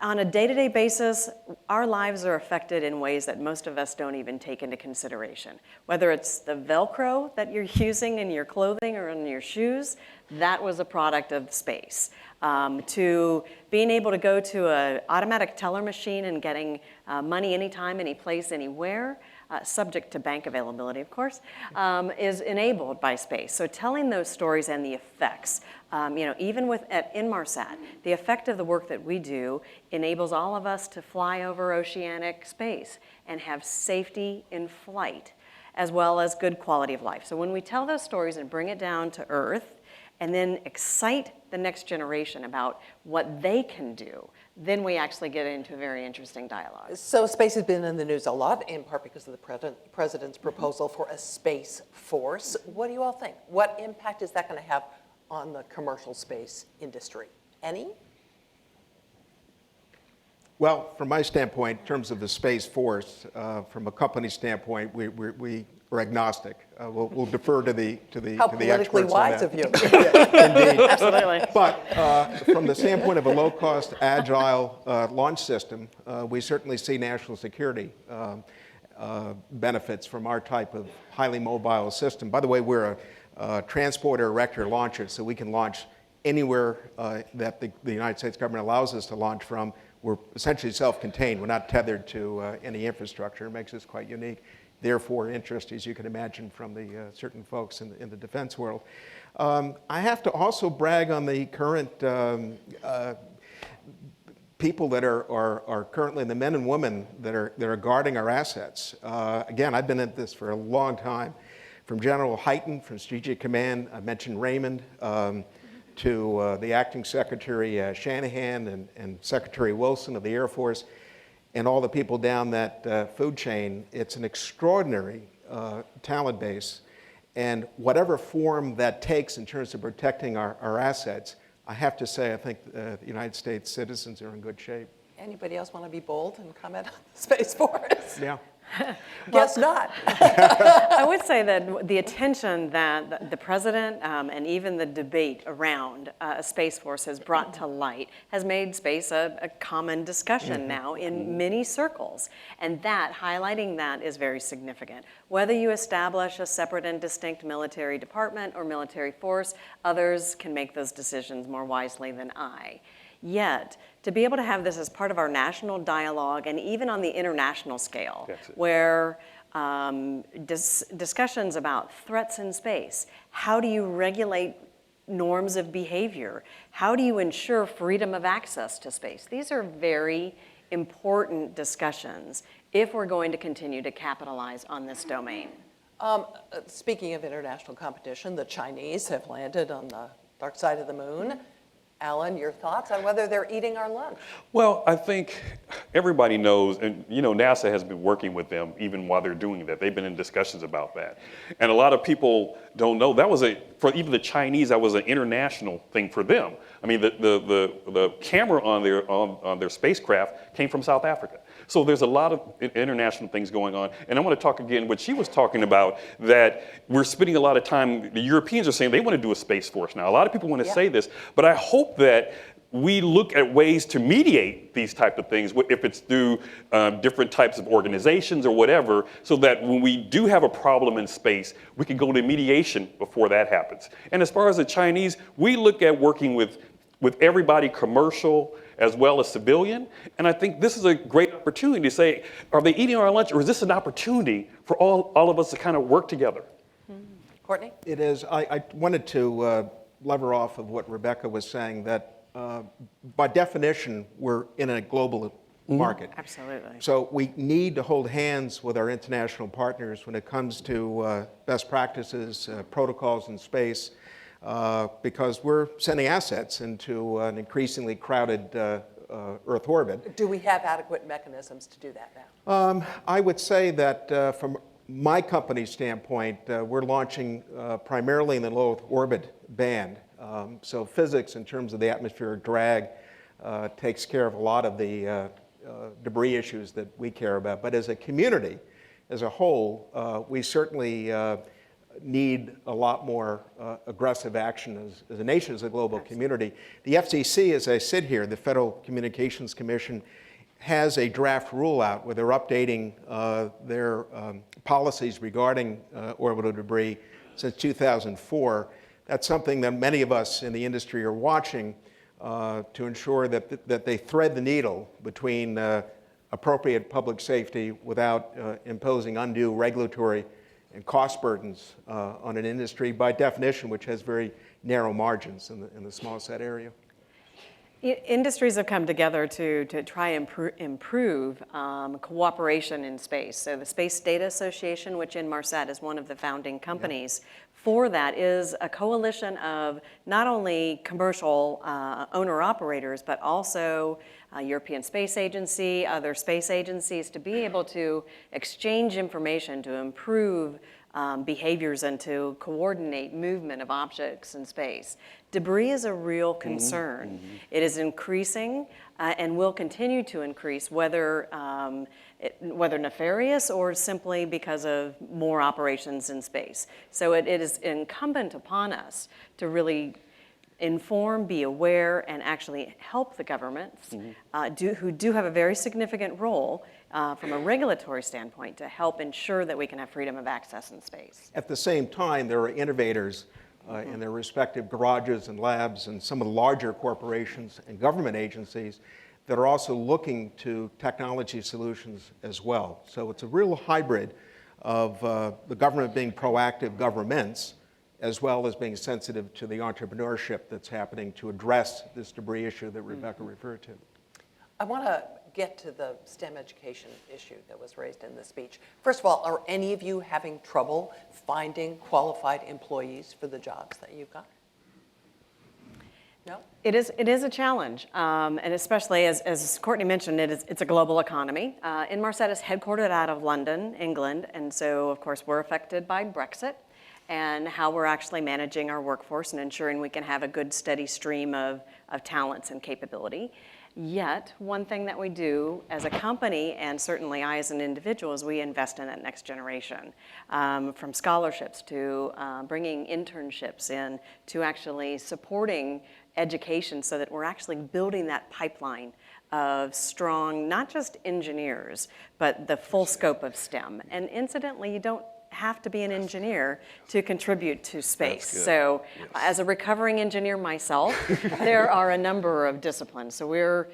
On a day-to-day basis, our lives are affected in ways that most of us don't even take into consideration. Whether it's the Velcro that you're using in your clothing or in your shoes, that was a product of space. To being able to go to an automatic teller machine and getting money anytime, any place, anywhere, subject to bank availability, of course, is enabled by space. So telling those stories and the effects, even at Inmarsat, the effect of the work that we do enables all of us to fly over oceanic space and have safety in flight, as well as good quality of life. So when we tell those stories and bring it down to Earth, and then excite the next generation about what they can do, then we actually get into a very interesting dialogue. So space has been in the news a lot, in part because of the president's proposal for a space force. What do you all think? What impact is that going to have on the commercial space industry? Any? Well, from my standpoint, in terms of the Space Force, from a company standpoint, we're agnostic. We'll defer to the How to the politically experts wise on of you. Indeed. Absolutely. But from the standpoint of a low-cost, agile launch system, we certainly see national security benefits from our type of highly mobile system. By the way, we're a transporter erector launcher, so we can launch anywhere that the United States government allows us to launch from, we're essentially self-contained. We're not tethered to any infrastructure. It makes us quite unique. Therefore, interest, as you can imagine, from the certain folks in the defense world. I have to also brag on the current people that are currently the men and women that are guarding our assets. Again, I've been at this for a long time. From General Hyten, from Strategic Command, I mentioned Raymond, to the Acting Secretary Shanahan and Secretary Wilson of the Air Force, and all the people down that food chain. It's an extraordinary talent base. And whatever form that takes in terms of protecting our assets, I have to say, I think the United States citizens are in good shape. Anybody else want to be bold and comment on the Space Force? Yeah. Guess not. I would say that the attention that the president and even the debate around a Space Force has brought to light has made space a common discussion now in many circles. And highlighting that is very significant. Whether you establish a separate and distinct military department or military force, others can make those decisions more wisely than I. Yet, to be able to have this as part of our national dialogue and even on the international scale, where discussions about threats in space, how do you regulate norms of behavior, how do you ensure freedom of access to space? These are very important discussions if we're going to continue to capitalize on this domain. Speaking of international competition, the Chinese have landed on the dark side of the moon. Alan, your thoughts on whether they're eating our lunch? Well, I think everybody knows, and NASA has been working with them even while they're doing that. They've been in discussions about that. And a lot of people don't know, for even the Chinese, that was an international thing for them. I mean, the camera on their spacecraft came from South Africa. So there's a lot of international things going on. And I want to talk again what she was talking about, that we're spending a lot of time, the Europeans are saying they want to do a Space Force now. A lot of people want to say this, but I hope that we look at ways to mediate these type of things, if it's through different types of organizations or whatever, so that when we do have a problem in space, we can go to mediation before that happens. And as far as the Chinese, we look at working with everybody, commercial as well as civilian. And I think this is a great opportunity to say, are they eating our lunch, or is this an opportunity for all of us to kind of work together? Courtney? It is. I wanted to lever off of what Rebecca was saying, that by definition, we're in a global market. Absolutely. So we need to hold hands with our international partners when it comes to best practices, protocols in space, because we're sending assets into an increasingly crowded Earth orbit. Do we have adequate mechanisms to do that now? I would say that from my company's standpoint, we're launching primarily in the low Earth orbit band. So physics, in terms of the atmospheric drag, takes care of a lot of the debris issues that we care about. But as a community, as a whole, we certainly need a lot more aggressive action as a nation, as a global community. The FCC, as I sit here, the Federal Communications Commission, has a draft rule out where they're updating their policies regarding orbital debris since 2004. That's something that many of us in the industry are watching to ensure that they thread the needle between appropriate public safety without imposing undue regulatory and cost burdens on an industry, by definition, which has very narrow margins in the small sat area. Industries have come together to try and improve cooperation in space. So the Space Data Association, which Inmarsat is one of the founding companies for that, is a coalition of not only commercial owner-operators, but also European Space Agency, other space agencies, to be able to exchange information to improve behaviors and to coordinate movement of objects in space. Debris is a real concern. It is increasing and will continue to increase, whether nefarious or simply because of more operations in space. So it is incumbent upon us to really inform, be aware, and actually help the governments who do have a very significant role from a regulatory standpoint to help ensure that we can have freedom of access in space. At the same time, there are innovators in their respective garages and labs, and some of the larger corporations and government agencies that are also looking to technology solutions as well. So it's a real hybrid of the government being proactive governments, as well as being sensitive to the entrepreneurship that's happening to address this debris issue that Rebecca referred to. I want to get to the STEM education issue that was raised in the speech. First of all, are any of you having trouble finding qualified employees for the jobs that you've got? No? It is a challenge, and especially as Courtney mentioned, it's a global economy. Inmarsat is headquartered out of London, England, and so of course we're affected by Brexit and how we're actually managing our workforce and ensuring we can have a good steady stream of talents and capability. Yet, one thing that we do as a company, and certainly I as an individual, is we invest in that next generation. From scholarships to bringing internships in to actually supporting education so that we're actually building that pipeline of strong, not just engineers, but the full scope of STEM. And incidentally, you don't have to be an engineer to contribute to space. So as a recovering engineer myself, there are a number of disciplines. So we're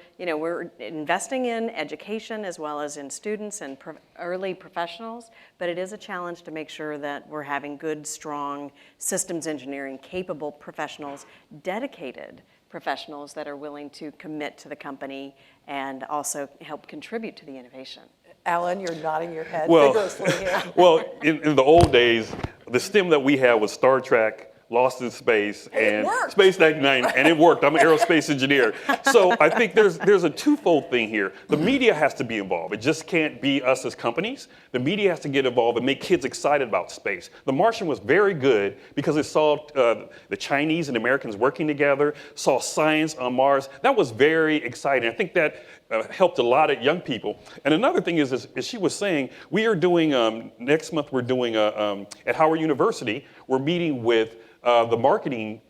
investing in education as well as in students and early professionals, but it is a challenge to make sure that we're having good, strong systems engineering capable professionals, dedicated professionals that are willing to commit to the company and also help contribute to the innovation. Alan, you're nodding your head Well, vigorously here. well, in the old days, the STEM that we had was Star Trek, Lost in Space, and worked. Space 99, and it worked. I'm an aerospace engineer. So I think there's a twofold thing here. The media has to be involved. It just can't be us as companies. The media has to get involved and make kids excited about space. The Martian was very good because it saw the Chinese and Americans working together, saw science on Mars. That was very exciting. I think that helped a lot of young people. And another thing is, as she was saying, we are doing, next month we're doing, at Howard University, we're meeting with the marketing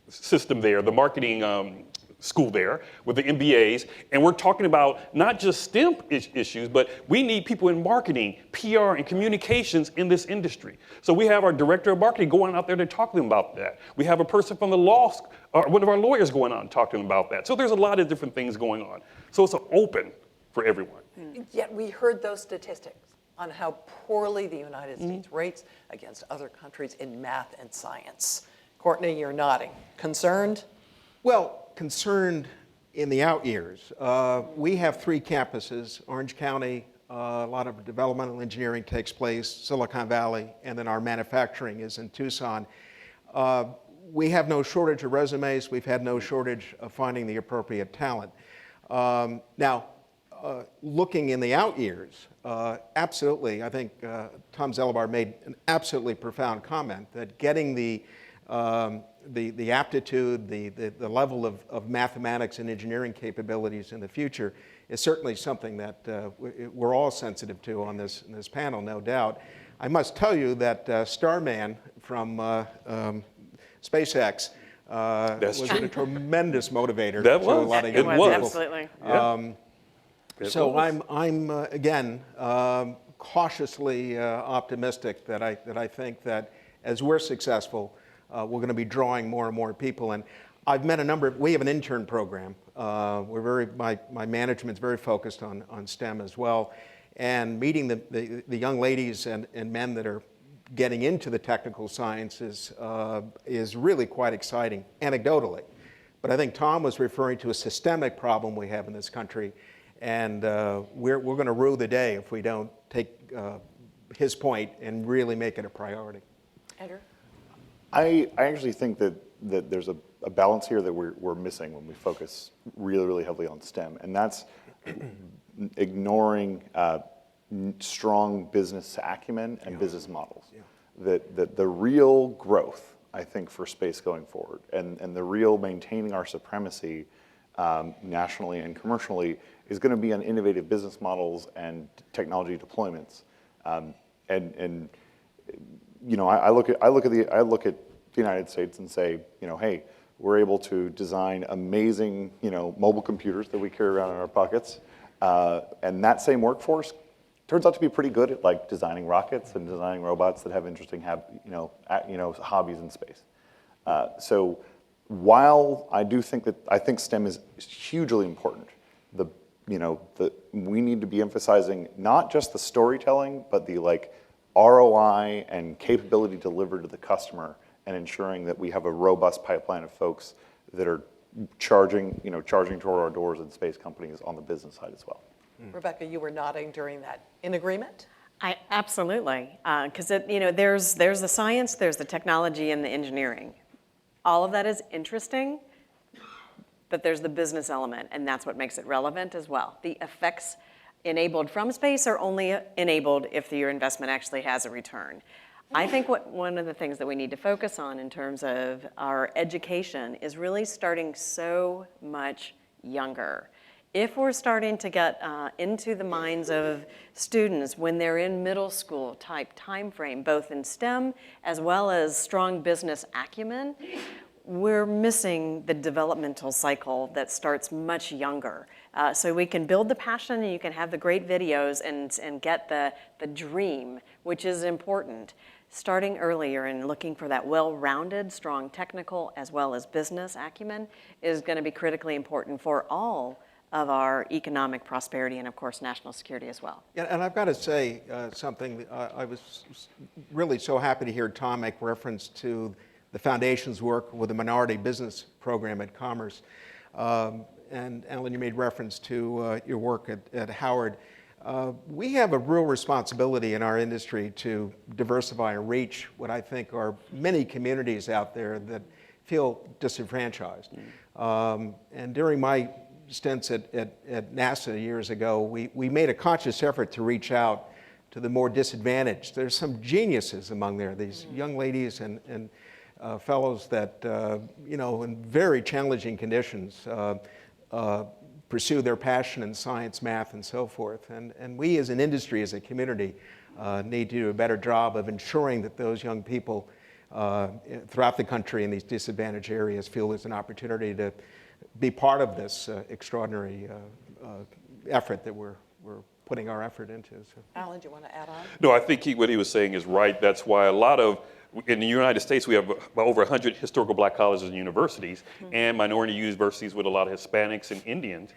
system there, the marketing school there with the MBAs, and we're talking about not just STEM issues, but we need people in marketing, PR, and communications in this industry. So we have our director of marketing going out there to talk to them about that. We have a person from the law school, or one of our lawyers going on and talking about that. So there's a lot of different things going on. So it's open for everyone. Yet we heard those statistics on how poorly the United States rates against other countries in math and science. Courtney, you're nodding. Concerned? Well, concerned in the out years. We have 3 campuses, Orange County, a lot of developmental engineering takes place, Silicon Valley, and then our manufacturing is in Tucson. We have no shortage of resumes. We've had no shortage of finding the appropriate talent. Now, looking in the out years, absolutely, I think Tom Zelibor made an absolutely profound comment that getting the aptitude, the level of mathematics and engineering capabilities in the future is certainly something that we're all sensitive to on this panel, no doubt. I must tell you that Starman from Spacex was a tremendous motivator to a lot of young people. Absolutely. So I'm again cautiously optimistic that I think that as we're successful, we're going to be drawing more and more people. And I've met we have an intern program. My management's very focused on STEM as well, and meeting the young ladies and men that are getting into the technical sciences is really quite exciting, anecdotally. But I think Tom was referring to a systemic problem we have in this country. And we're going to rue the day if we don't take his point and really make it a priority. Andrew? I actually think that there's a balance here that we're missing when we focus really, really heavily on STEM, and that's ignoring strong business acumen and business models. Yeah. That the real growth, I think, for space going forward, and the real maintaining our supremacy nationally and commercially is going to be on innovative business models and technology deployments. And you know, I look at the United States and say, you know, hey, we're able to design amazing, you know, mobile computers that we carry around in our pockets, and that same workforce turns out to be pretty good at like designing rockets and designing robots that have interesting hobbies in space. So while I think STEM is hugely important, we need to be emphasizing not just the storytelling, but the like ROI and capability delivered to the customer, and ensuring that we have a robust pipeline of folks that are charging toward our doors in space companies on the business side as well. Rebecca, you were nodding during that. In agreement? Absolutely, because there's the science, there's the technology, and the engineering. All of that is interesting, but there's the business element, and that's what makes it relevant as well. The effects enabled from space are only enabled if your investment actually has a return. I think one of the things that we need to focus on in terms of our education is really starting so much younger. If we're starting to get into the minds of students when they're in middle school type time frame, both in STEM as well as strong business acumen, we're missing the developmental cycle that starts much younger. So we can build the passion, and you can have the great videos and get the dream, which is important. Starting earlier and looking for that well-rounded, strong technical as well as business acumen is going to be critically important for all of our economic prosperity and, of course, national security as well. Yeah, and I've got to say something. I was really so happy to hear Tom make reference to the Foundation's work with the Minority Business Program at Commerce. And Ellen, you made reference to your work at Howard. We have a real responsibility in our industry to diversify and reach what I think are many communities out there that feel disenfranchised. And during my stints at NASA years ago, we made a conscious effort to reach out to the more disadvantaged. There's some geniuses among there, these young ladies and fellows that, in very challenging conditions, pursue their passion in science, math, and so forth. And we as an industry, as a community, need to do a better job of ensuring that those young people throughout the country in these disadvantaged areas feel there's an opportunity to be part of this extraordinary effort that we're putting our effort into. So. Alan, do you want to add on? No, I think what he was saying is right. That's why in the United States, we have over 100 historical black colleges and universities, and minority universities with a lot of Hispanics and Indians,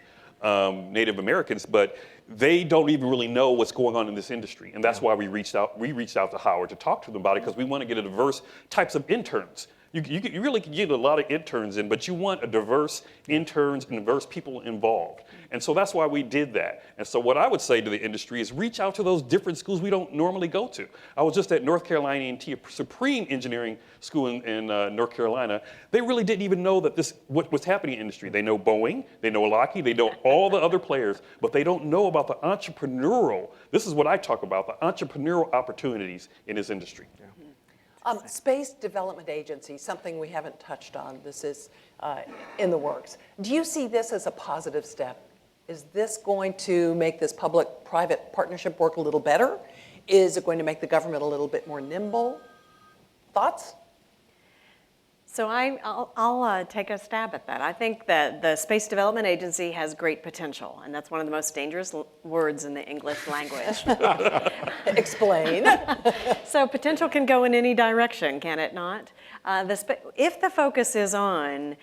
Native Americans, but they don't even really know what's going on in this industry. And that's why we reached out to Howard to talk to them about it, because we want to get a diverse types of interns. You really can get a lot of interns in, but you want a diverse interns and diverse people involved. And so that's why we did that. And so what I would say to the industry is reach out to those different schools we don't normally go to. I was just at North Carolina A&T, a supreme engineering school in North Carolina. They really didn't even know that what's happening in the industry. They know Boeing, they know Lockheed, they know all the other players, but they don't know about the entrepreneurial, this is what I talk about, the entrepreneurial opportunities in this industry. Yeah. Space Development Agency, something we haven't touched on. This is in the works. Do you see this as a positive step? Is this going to make this public-private partnership work a little better? Is it going to make the government a little bit more nimble? Thoughts? So I'll take a stab at that. I think that the Space Development Agency has great potential, and that's one of the most dangerous words in the English language. Explain. So potential can go in any direction, can it not? If the focus is on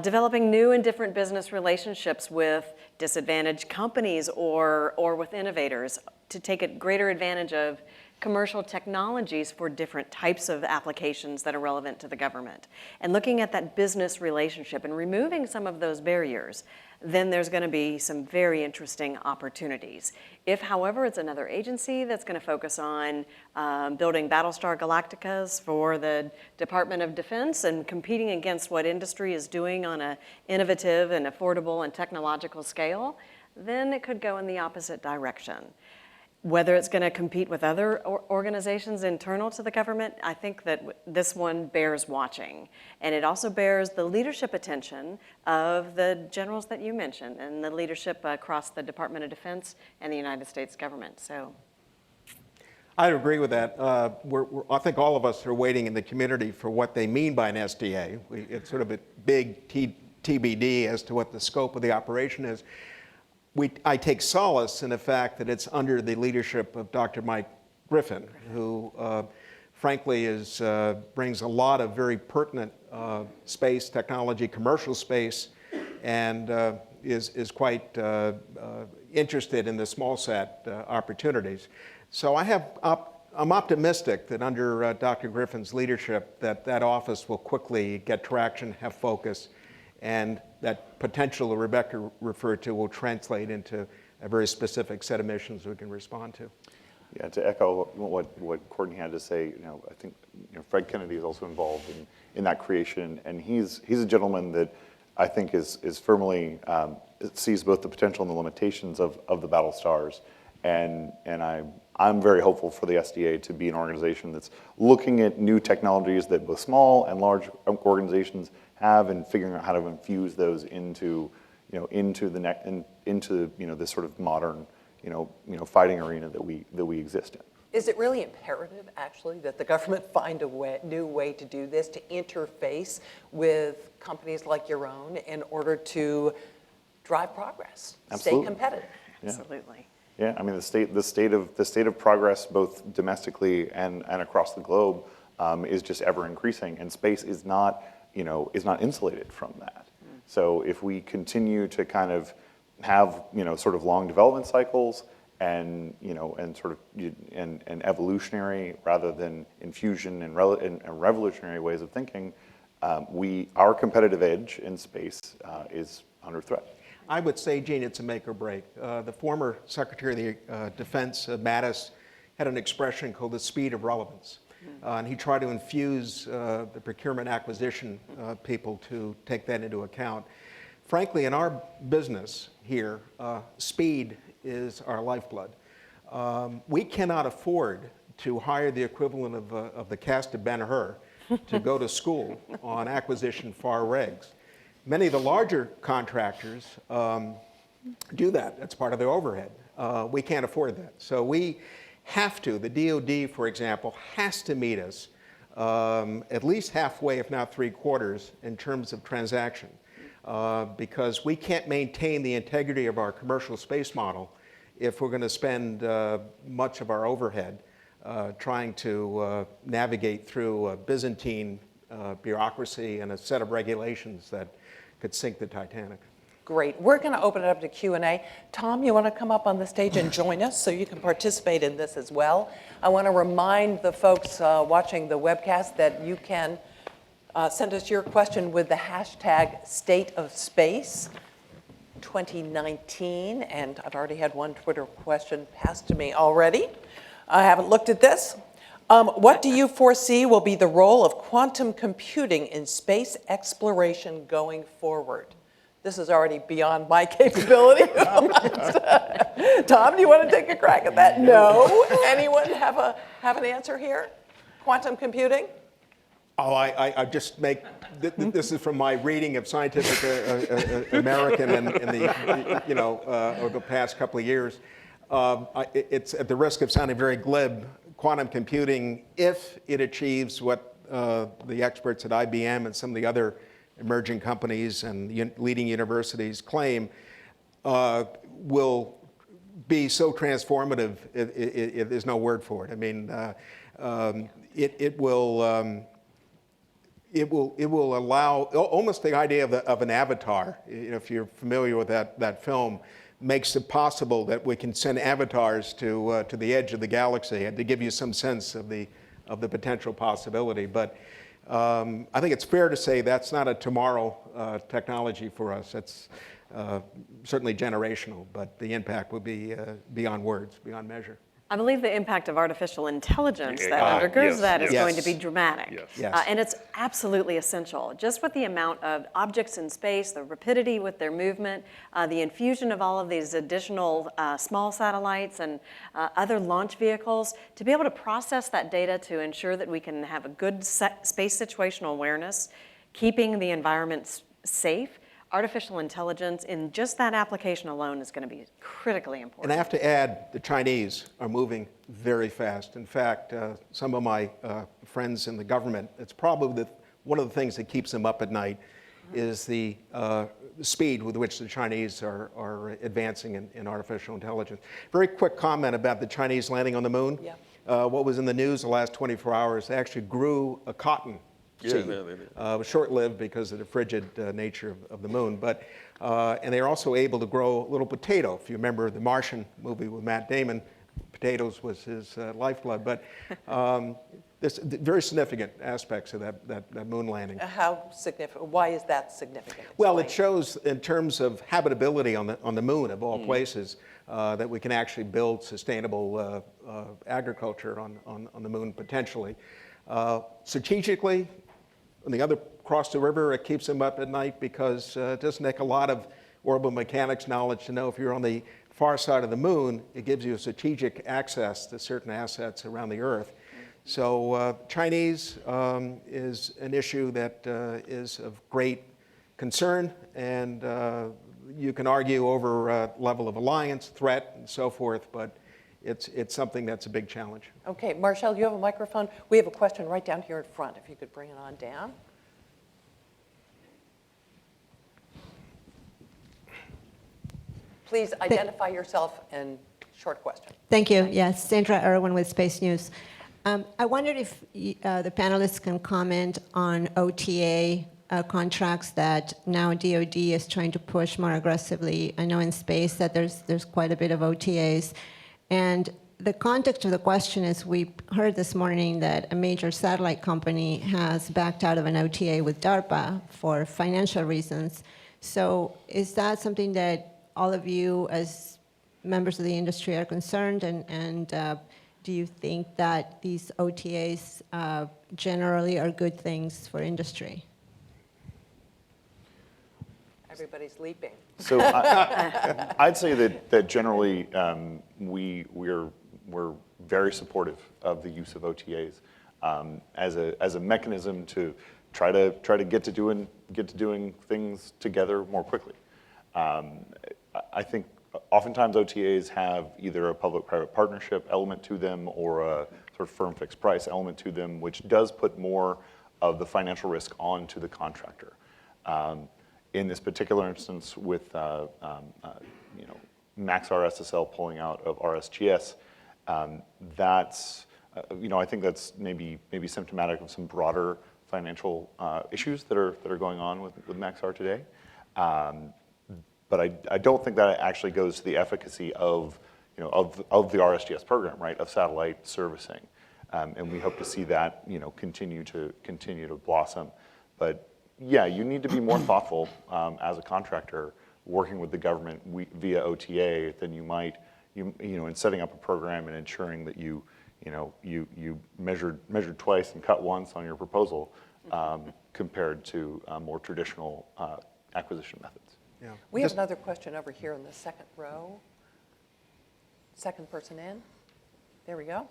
developing new and different business relationships with disadvantaged companies or with innovators to take a greater advantage of commercial technologies for different types of applications that are relevant to the government, and looking at that business relationship and removing some of those barriers, then there's going to be some very interesting opportunities. If, however, it's another agency that's going to focus on building Battlestar Galacticas for the Department of Defense and competing against what industry is doing on an innovative and affordable and technological scale, then it could go in the opposite direction. Whether it's going to compete with other organizations internal to the government, I think that this one bears watching. And it also bears the leadership attention of the generals that you mentioned and the leadership across the Department of Defense and the United States government. So, I agree with that. I think all of us are waiting in the community for what they mean by an SDA. It's sort of a big TBD as to what the scope of the operation is. I take solace in the fact that it's under the leadership of Dr. Mike Griffin, who frankly brings a lot of very pertinent space technology, commercial space, and is quite interested in the small sat opportunities. So I'm optimistic that under Dr. Griffin's leadership that office will quickly get traction, have focus, and that potential that Rebecca referred to will translate into a very specific set of missions we can respond to. Yeah, to echo what Courtney had to say, I think Fred Kennedy is also involved in that creation, and he's a gentleman that I think is firmly sees both the potential and the limitations of the battle stars, and I'm very hopeful for the SDA to be an organization that's looking at new technologies that both small and large organizations have, and figuring out how to infuse those into this sort of modern fighting arena that we exist in. Is it really imperative, actually, that the government find a new way to do this, to interface with companies like your own in order to drive progress, Absolutely. stay competitive? Yeah. Absolutely. Yeah, I mean the state of progress both domestically and across the globe is just ever increasing, and space is not insulated from that. So if we continue to kind of have sort of long development cycles and evolutionary rather than infusion and revolutionary ways of thinking, our competitive edge in space is under threat. I would say, Gene, it's a make or break. The former Secretary of the Defense, Mattis, had an expression called the speed of relevance. And he tried to infuse the procurement acquisition people to take that into account. Frankly, in our business here, speed is our lifeblood. We cannot afford to hire the equivalent of the cast of Ben-Hur to go to school on acquisition FAR regs. Many of the larger contractors do that. That's part of their overhead. We can't afford that. So we have to, the DoD, for example, has to meet us at least halfway, if not three-quarters, in terms of transaction. Because we can't maintain the integrity of our commercial space model if we're going to spend much of our overhead trying to navigate through a Byzantine bureaucracy and a set of regulations that could sink the Titanic. Great. We're going to open it up to Q&A. Tom, you want to come up on the stage and join us so you can participate in this as well? I want to remind the folks watching the webcast that you can send us your question with the hashtag State of Space 2019. And I've already had one Twitter question passed to me already. I haven't looked at this. What do you foresee will be the role of quantum computing in space exploration going forward? This is already beyond my capability. Tom, do you want to take a crack at that? No. Anyone have an answer here? Quantum computing? Oh, I just make, this is from my reading of Scientific American and over the past couple of years. It's at the risk of sounding very glib, quantum computing, if it achieves what the experts at IBM and some of the other emerging companies and leading universities claim, will be so transformative, there's no word for it. I mean, it will allow, almost the idea of an avatar, if you're familiar with that film, makes it possible that we can send avatars to the edge of the galaxy, and to give you some sense of the potential possibility. But I think it's fair to say that's not a tomorrow technology for us. It's certainly generational, but the impact will be beyond words, beyond measure. I believe the impact of artificial intelligence that undergirds that is going to be dramatic. Yes. And it's absolutely essential. Just with the amount of objects in space, the rapidity with their movement, the infusion of all of these additional small satellites and other launch vehicles, to be able to process that data to ensure that we can have a good space situational awareness, keeping the environment safe, artificial intelligence in just that application alone is going to be critically important. And I have to add, the Chinese are moving very fast. In fact, some of my friends in the government, it's probably one of the things that keeps them up at night is the speed with which the Chinese are advancing in artificial intelligence. Very quick comment about the Chinese landing on the moon. Yeah. What was in the news the last 24 hours, they actually grew a cotton seed. they did. It was short-lived because of the frigid nature of the moon. But, and they're also able to grow a little potato. If you remember the Martian movie with Matt Damon, potatoes was his lifeblood. But there's very significant aspects of that moon landing. How significant? Why is that significant? Well, it Explain. shows in terms of habitability on the moon, of all places, that we can actually build sustainable agriculture on the moon potentially. Strategically, on the other across the river, it keeps them up at night because it doesn't take a lot of orbital mechanics knowledge to know if you're on the far side of the moon, it gives you strategic access to certain assets around the Earth. So Chinese is an issue that is of great concern, and you can argue over level of alliance, threat, and so forth, but it's something that's a big challenge. Okay, Marshall, you have a microphone? We have a question right down here in front, if you could bring it on down. Please identify yourself and short question. Thank you. Yes, Sandra Irwin with Space News. I wondered if the panelists can comment on OTA contracts that now DoD is trying to push more aggressively. I know in space that there's quite a bit of OTAs. And the context of the question is we heard this morning that a major satellite company has backed out of an OTA with DARPA for financial reasons. So is that something that all of you as members of the industry are concerned, and do you think that these OTAs generally are good things for industry? Everybody's leaping. So I'd say that generally we're very supportive of the use of OTAs as a mechanism to try to get to doing things together more quickly. I think oftentimes OTAs have either a public-private partnership element to them or a sort of firm fixed price element to them, which does put more of the financial risk onto the contractor. In this particular instance with Maxar SSL pulling out of RSGS, that's I think that's maybe symptomatic of some broader financial issues that are going on with Maxar today. But I don't think that actually goes to the efficacy of the RSGS program, right, of satellite servicing, and we hope to see that continue to blossom. But yeah, you need to be more thoughtful as a contractor working with the government via OTA than you might in setting up a program and ensuring that you measured twice and cut once on your proposal compared to more traditional acquisition methods. Yeah. We have another question over here in the second row. Second person in. There we go.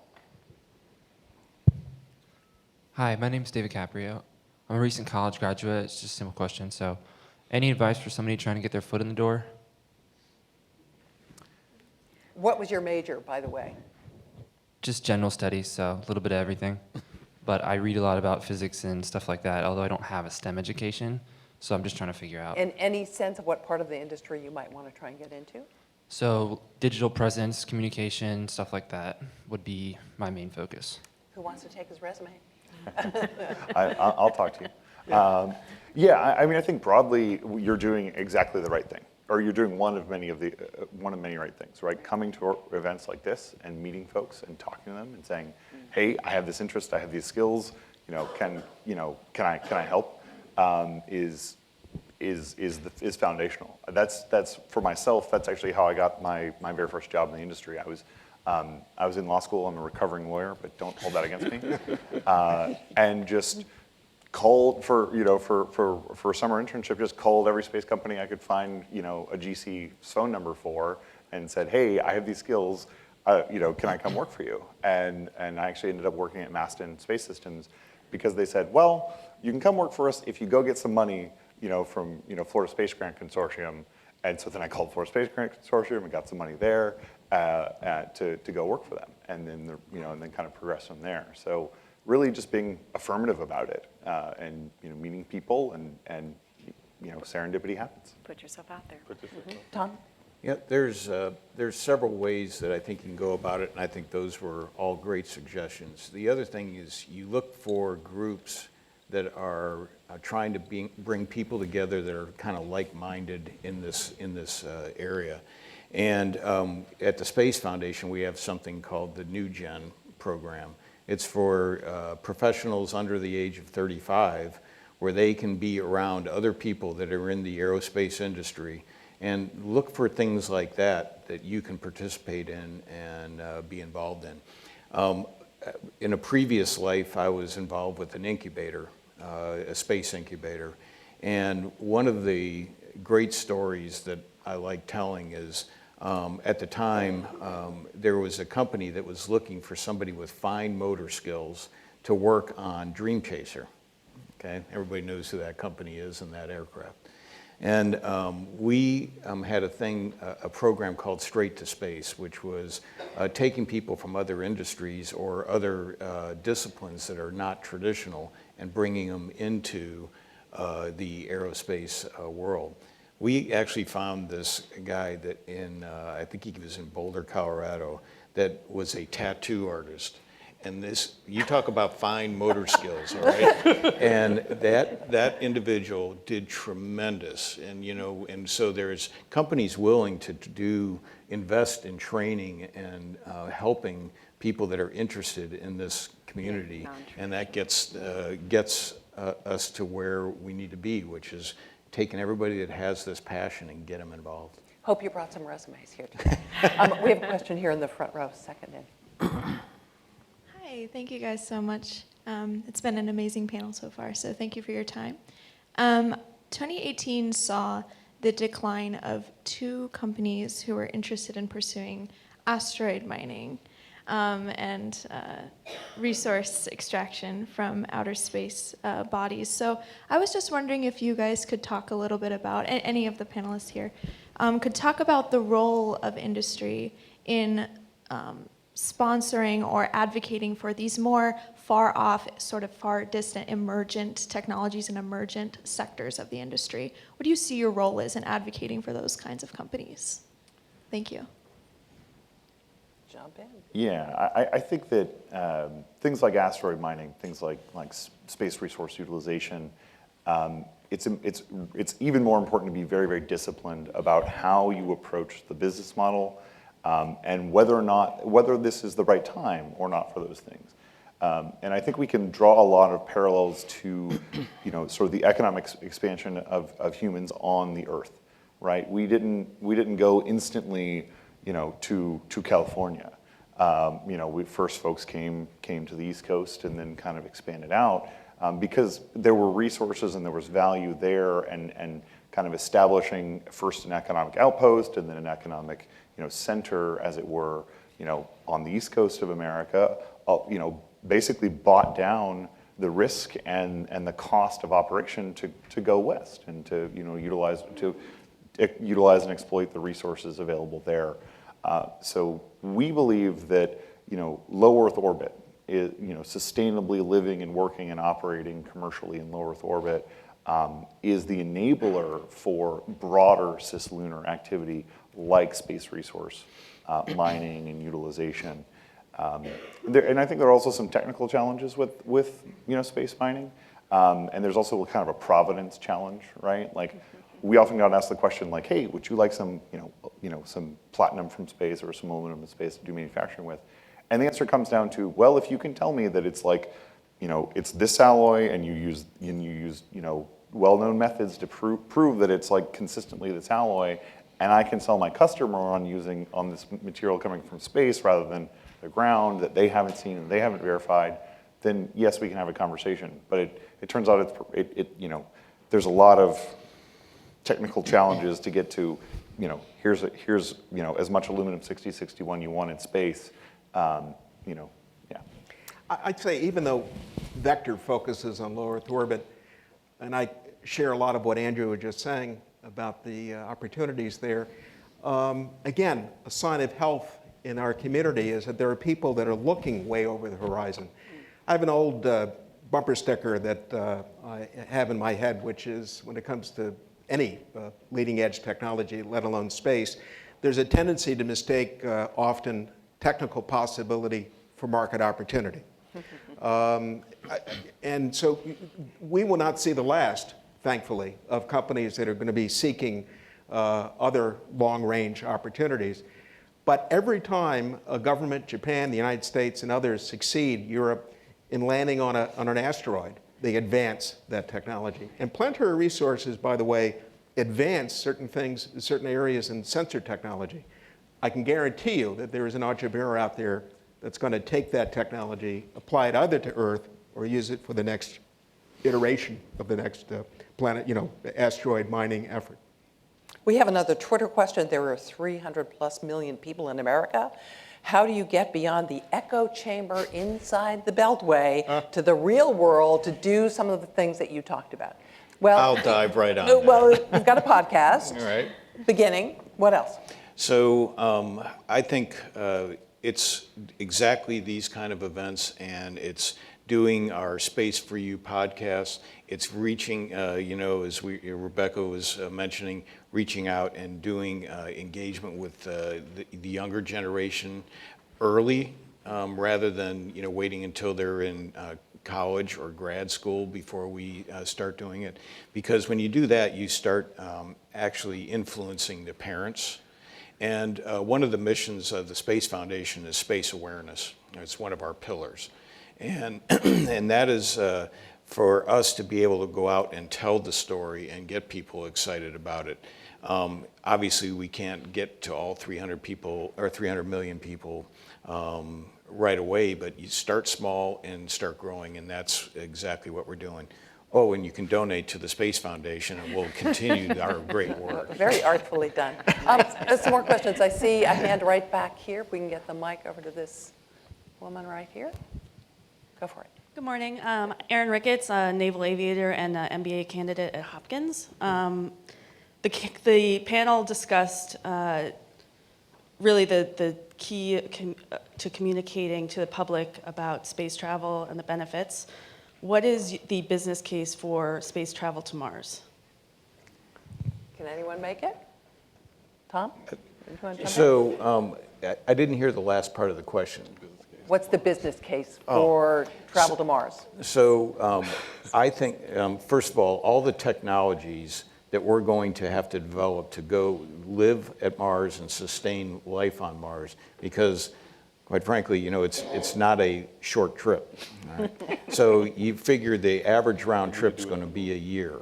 Hi, my name is David Caprio. I'm a recent college graduate. It's just a simple question. So, any advice for somebody trying to get their foot in the door? What was your major, by the way? Just general studies, so a little bit of everything. But I read a lot about physics and stuff like that, although I don't have a STEM education. So I'm just trying to figure out. And any sense of what part of the industry you might want to try and get into? So digital presence, communication, stuff like that would be my main focus. Who wants to take his resume? I'll talk to you. Yeah, I mean, I think broadly you're doing exactly the right thing, or you're doing one of many right things, right? Coming to events like this and meeting folks and talking to them and saying, "Hey, I have this interest, I have these skills. Can I help?" Is foundational. That's for myself. That's actually how I got my very first job in the industry. I was in law school. I'm a recovering lawyer, but don't hold that against me. And just called for a summer internship. Just called every space company I could find a GC phone number for, and said, "Hey, I have these skills. Can I come work for you?" And I actually ended up working at Maston Space Systems because they said, "Well, you can come work for us if you go get some money, from Florida Space Grant Consortium." And so then I called Florida Space Grant Consortium and got some money there to go work for them, and then and then kind of progress from there. So really just being affirmative about it, and meeting people and serendipity happens. Put yourself out there. Tom? Yeah, there's several ways that I think you can go about it, and I think those were all great suggestions. The other thing is you look for groups that are trying to bring people together that are kind of like-minded in this area. And at the Space Foundation, we have something called the New Gen program. It's for professionals under the age of 35, where they can be around other people that are in the aerospace industry and look for things like that that you can participate in and be involved in. In a previous life, I was involved with an incubator, a space incubator. And one of the great stories that I like telling is at the time, there was a company that was looking for somebody with fine motor skills to work on Dream Chaser. Okay, everybody knows who that company is and that aircraft. And we had a program called Straight to Space, which was taking people from other industries or other disciplines that are not traditional and bringing them into the aerospace world. We actually found this guy that I think he was in Boulder, Colorado, that was a tattoo artist. And you talk about fine motor skills, all right? And that individual did tremendous. And so there's companies willing to invest in training and helping people that are interested in this community. And that gets us to where we need to be, which is taking everybody that has this passion and get them involved. Hope you brought some resumes here today. We have a question here in the front row, second in. Hi, thank you guys so much. It's been an amazing panel so far, so thank you for your time. 2018 saw the decline of 2 companies who were interested in pursuing asteroid mining and resource extraction from outer space bodies. So I was just wondering if you guys could talk a little bit about, any of the panelists here, could talk about the role of industry in sponsoring or advocating for these more far off, sort of far distant emergent technologies and emergent sectors of the industry. What do you see your role is in advocating for those kinds of companies? Thank you. Jump in. Yeah, I think that things like asteroid mining, things like space resource utilization, it's even more important to be very, very disciplined about how you approach the business model and whether this is the right time or not for those things. And I think we can draw a lot of parallels to, sort of the economic expansion of humans on the Earth, right? We didn't go instantly, to California. First folks came to the East Coast and then kind of expanded out because there were resources and there was value there, and kind of establishing first an economic outpost and then an economic center, as it were, on the East Coast of America, basically bought down the risk and the cost of operation to go west and to utilize and exploit the resources available there. So we believe that low Earth orbit is sustainably living and working and operating commercially in low Earth orbit is the enabler for broader cislunar activity like space resource mining and utilization. And I think there are also some technical challenges with space mining, and there's also kind of a provenance challenge, right? Like we often got asked the question, like, "Hey, would you like some some platinum from space or some aluminum from space to do manufacturing with?" And the answer comes down to, well, if you can tell me that it's like it's this alloy and you use well-known methods to prove that it's like consistently this alloy, and I can sell my customer on this material coming from space rather than the ground that they haven't seen and they haven't verified, then yes, we can have a conversation. But it turns out there's a lot of technical challenges to get to. Here's as much aluminum 6061 you want in space. Yeah. I'd say even though Vector focuses on low Earth orbit, and I share a lot of what Andrew was just saying about the opportunities there, again, a sign of health in our community is that there are people that are looking way over the horizon. I have an old bumper sticker that I have in my head, which is when it comes to any leading edge technology, let alone space, there's a tendency to mistake often technical possibility for market opportunity. And so we will not see the last, thankfully, of companies that are going to be seeking other long-range opportunities. But every time a government, Japan, the United States, and others succeed, Europe, in landing on an asteroid, they advance that technology. And Planetary Resources, by the way, advance certain things, certain areas in sensor technology. I can guarantee you that there is an abour out there that's going to take that technology, apply it either to Earth or use it for the next iteration of the next planet, asteroid mining effort. We have another Twitter question. There are 300+ million people in America. How do you get beyond the echo chamber inside the Beltway to the real world to do some of the things that you talked about? Well, I'll dive right on that. Well, we've got a podcast. All right. Beginning. What else? So I think it's exactly these kind of events, and it's doing our Space for You podcast. It's reaching, as Rebecca was mentioning, reaching out and doing engagement with the younger generation early, rather than waiting until they're in college or grad school before we start doing it. Because when you do that, you start actually influencing the parents. And one of the missions of the Space Foundation is space awareness. It's one of our pillars. And, and that is for us to be able to go out and tell the story and get people excited about it. Obviously, we can't get to all 300 people or 300 million people right away, but you start small and start growing, and that's exactly what we're doing. Oh, and you can donate to the Space Foundation, and we'll continue our great work. Very artfully done. Some more questions. I see a hand right back here. If we can get the mic over to this woman right here. Go for it. Good morning. Erin Ricketts, a naval aviator and MBA candidate at Hopkins. The panel discussed really the key to communicating to the public about space travel and the benefits. What is the business case for space travel to Mars? Can anyone make it? Tom? You wanna jump in? So I didn't hear the last part of the question. What's the business case for travel to Mars? So I think, first of all the technologies that we're going to have to develop to go live at Mars and sustain life on Mars, because quite frankly, it's not a short trip. All right? So you figure the average round trip is going to be a year.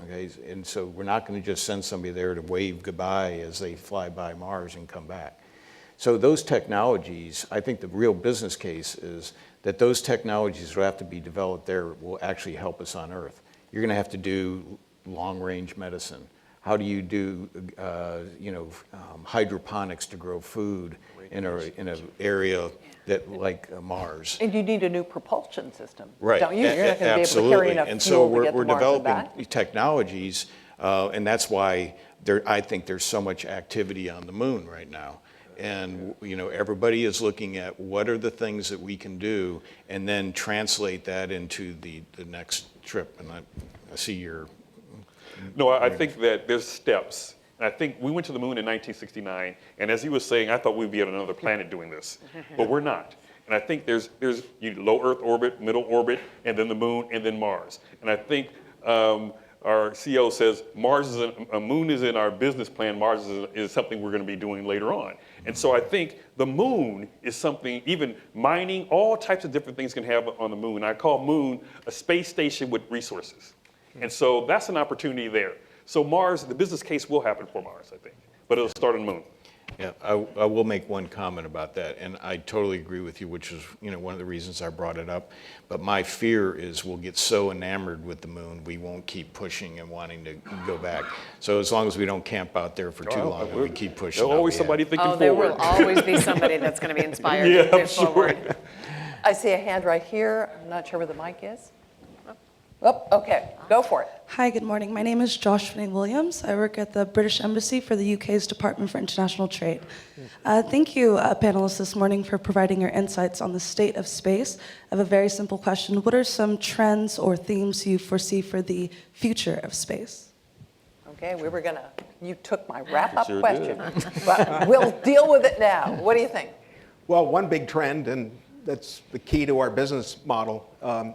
Okay, and so we're not going to just send somebody there to wave goodbye as they fly by Mars and come back. So those technologies, I think the real business case is that those technologies will have to be developed there will actually help us on Earth. You're going to have to do long-range medicine. How do you do, hydroponics to grow food in an area that like Mars? And you need a new propulsion system, Right. don't you? You're not going to be able to Absolutely. carry enough And fuel so to get we're to Mars and developing back. technologies, and that's why I think there's so much activity on the moon right now. And everybody is looking at what are the things that we can do, and then translate that into the next trip. And I see your. No, I think that there's steps. I think we went to the moon in 1969, and as he was saying, I thought we'd be on another planet doing this, but we're not. And I think there's low Earth orbit, middle orbit, and then the moon, and then Mars. And I think our CEO says a moon is in our business plan. Mars is something we're going to be doing later on. And so I think the moon is something, even mining, all types of different things can have on the moon. I call moon a space station with resources. And so that's an opportunity there. So Mars, the business case will happen for Mars, I think, but it'll start on the moon. Yeah, I will make one comment about that, and I totally agree with you, which is one of the reasons I brought it up. But my fear is we'll get so enamored with the moon, we won't keep pushing and wanting to go back. So as long as we don't camp out there for too long, and we keep pushing. There's always somebody thinking forward. There will always be somebody that's going to be inspired Yeah, to I'm move sure. forward. I see a hand right here. I'm not sure where the mic is. Oh, okay, go for it. Hi, good morning. My name is Josh Finning-Williams. I work at the British Embassy for the UK's Department for International Trade. Thank you, panelists, this morning for providing your insights on the state of space. I have a very simple question. What are some trends or themes you foresee for the future of space? Okay, we were gonna, you took my wrap-up Sure question, but we'll deal with it now. What do you think? Well, one big trend, and that's the key to our business model,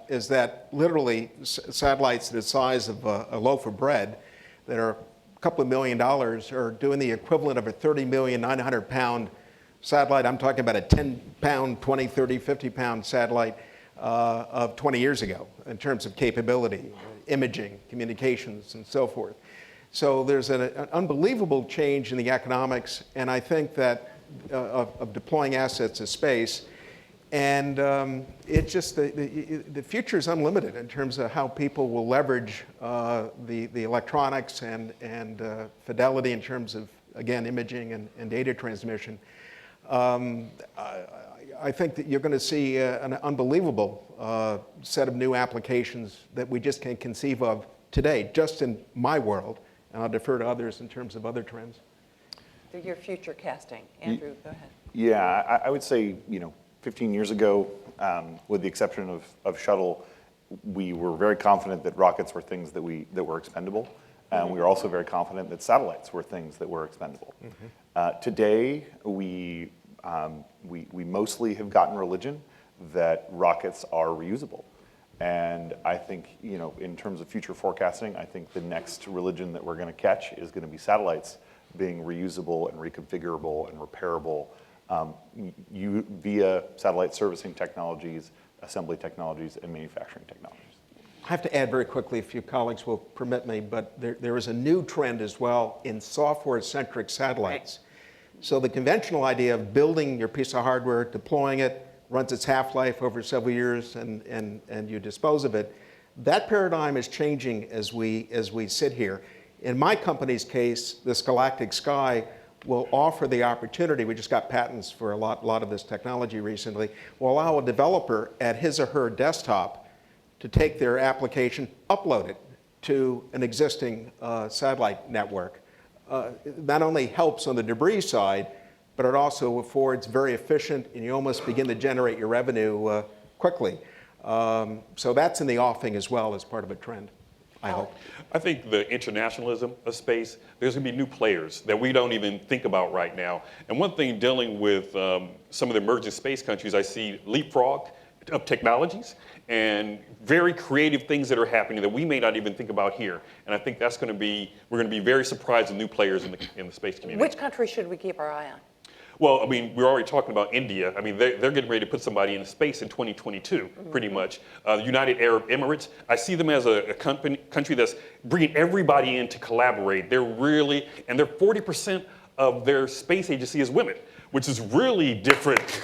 is that literally satellites the size of a loaf of bread that are a couple of $1 million are doing the equivalent of a 30 million, 900 pound satellite. I'm talking about a 10 pound, 20, 30, 50 pound satellite of 20 years ago in terms of capability, imaging, communications, and so forth. So there's an unbelievable change in the economics, and I think that of deploying assets to space. And it just, the future is unlimited in terms of how people will leverage the electronics and fidelity in terms of, again, imaging and data transmission. I think that you're going to see an unbelievable set of new applications that we just can't conceive of today, just in my world. And I'll defer to others in terms of other trends. Your future casting. Andrew, go ahead. Yeah, I would say, 15 years ago, with the exception of shuttle, we were very confident that rockets were things that were expendable. And we were also very confident that satellites were things that were expendable. Today, we mostly have gotten religion that rockets are reusable. And I think, in terms of future forecasting, I think the next religion that we're going to catch is going to be satellites being reusable and reconfigurable and repairable via satellite servicing technologies, assembly technologies, and manufacturing technologies. I have to add very quickly, if you colleagues will permit me, but there is a new trend as well in software-centric satellites. Right. So the conventional idea of building your piece of hardware, deploying it, runs its half-life over several years, and you dispose of it, that paradigm is changing as we sit here. In my company's case, this Galactic Sky will offer the opportunity, we just got patents for a lot of this technology recently, will allow a developer at his or her desktop to take their application, upload it to an existing satellite network. Not only helps on the debris side, but it also affords very efficient, and you almost begin to generate your revenue quickly. So that's in the offing as well as part of a trend, I hope. I think the internationalism of space, there's going to be new players that we don't even think about right now. And one thing dealing with some of the emerging space countries, I see leapfrog of technologies and very creative things that are happening that we may not even think about here. And I think that's going to be, we're going to be very surprised with new players in the space community. Which country should we keep our eye on? Well, I mean, we're already talking about India. I mean, they're getting ready to put somebody in space in 2022, pretty much. The United Arab Emirates, I see them as a country that's bringing everybody in to collaborate. They're really, and they're 40% of their space agency is women, which is really different.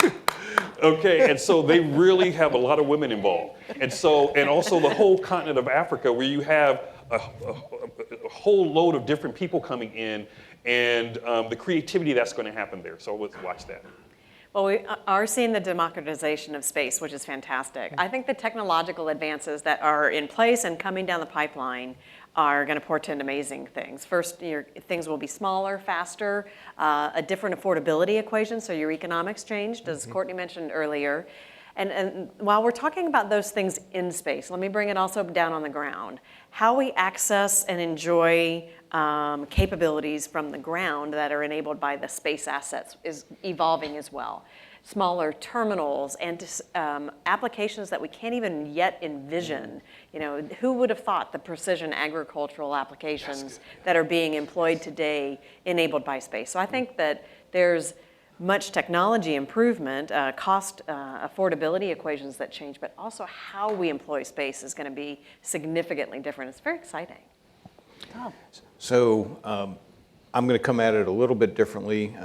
Okay, and so they really have a lot of women involved. And so, and also the whole continent of Africa, where you have a whole load of different people coming in, and the creativity that's going to happen there. So let's watch that. Well, we are seeing the democratization of space, which is fantastic. I think the technological advances that are in place and coming down the pipeline are going to portend amazing things. First, things will be smaller, faster, a different affordability equation, so your economics changed, as Courtney mentioned earlier. And while we're talking about those things in space, let me bring it also down on the ground. How we access and enjoy capabilities from the ground that are enabled by the space assets is evolving as well. Smaller terminals and applications that we can't even yet envision. Who would have thought the precision agricultural applications that are being employed today enabled by space? So I think that there's much technology improvement, cost affordability equations that change, but also how we employ space is going to be significantly different. It's very exciting. Tom. So I'm going to come at it a little bit differently.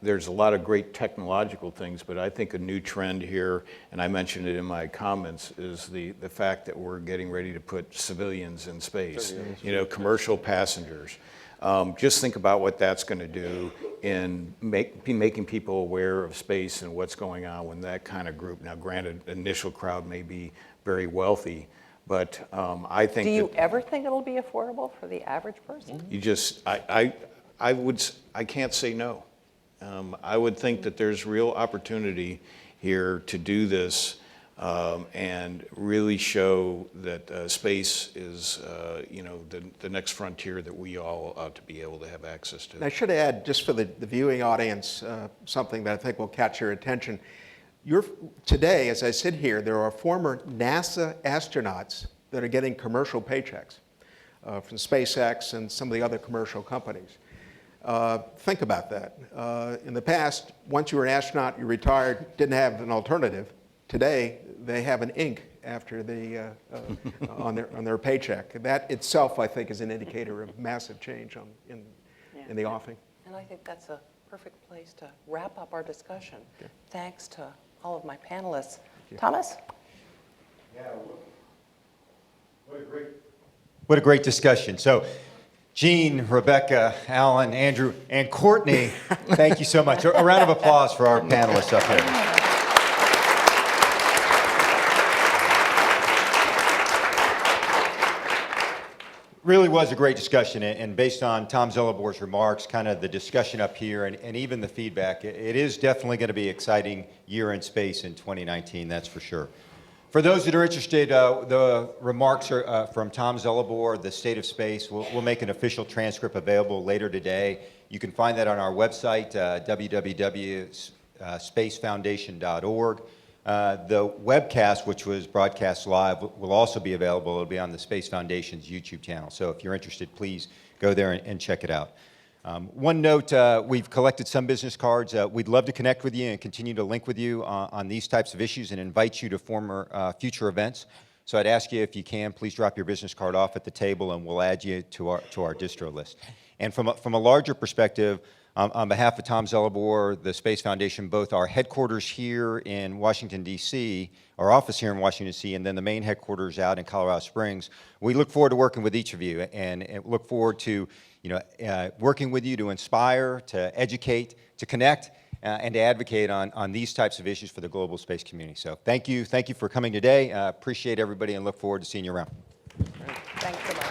There's a lot of great technological things, but I think a new trend here, and I mentioned it in my comments, is the fact that we're getting ready to put civilians in space, commercial passengers. Just think about what that's going to do in making people aware of space and what's going on when that kind of group, now granted, initial crowd may be very wealthy, but I think. Do you ever think it'll be affordable for the average person? You just, I can't say no. I would think that there's real opportunity here to do this and really show that space is, the next frontier that we all ought to be able to have access to. And I should add, just for the viewing audience, something that I think will catch your attention. Today, as I sit here, there are former NASA astronauts that are getting commercial paychecks from SpaceX and some of the other commercial companies. Think about that. In the past, once you were an astronaut, you retired, didn't have an alternative. Today, they have an ink after on their paycheck. That itself, I think, is an indicator of massive change in the offing. And I think that's a perfect place to wrap up our discussion. Okay. Thanks to all of my panelists. Thomas? Yeah, what a great discussion. So, Jean, Rebecca, Alan, Andrew, and Courtney, thank you so much. A round of applause for our panelists up here. Really was a great discussion, and based on Tom Zelibor's remarks, kind of the discussion up here, and even the feedback, it is definitely going to be an exciting year in space in 2019, that's for sure. For those that are interested, the remarks are from Tom Zelibor, the state of space. We'll make an official transcript available later today. You can find that on our website, www.spacefoundation.org. The webcast, which was broadcast live, will also be available. It'll be on the Space Foundation's YouTube channel. So if you're interested, please go there and check it out. One note, we've collected some business cards. We'd love to connect with you and continue to link with you on these types of issues and invite you to future events. So I'd ask you, if you can, please drop your business card off at the table and we'll add you to our distro list. And from a larger perspective, on behalf of Tom Zelibor, the Space Foundation, both our headquarters here in Washington, D.C., our office here in Washington, D.C., and then the main headquarters out in Colorado Springs, we look forward to working with each of you and look forward to working with you to inspire, to educate, to connect, and to advocate on these types of issues for the global space community. So thank you for coming today. Appreciate everybody and look forward to seeing you around. Thanks so much.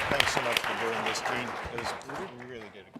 Thanks so much for doing this, Gene. We really did a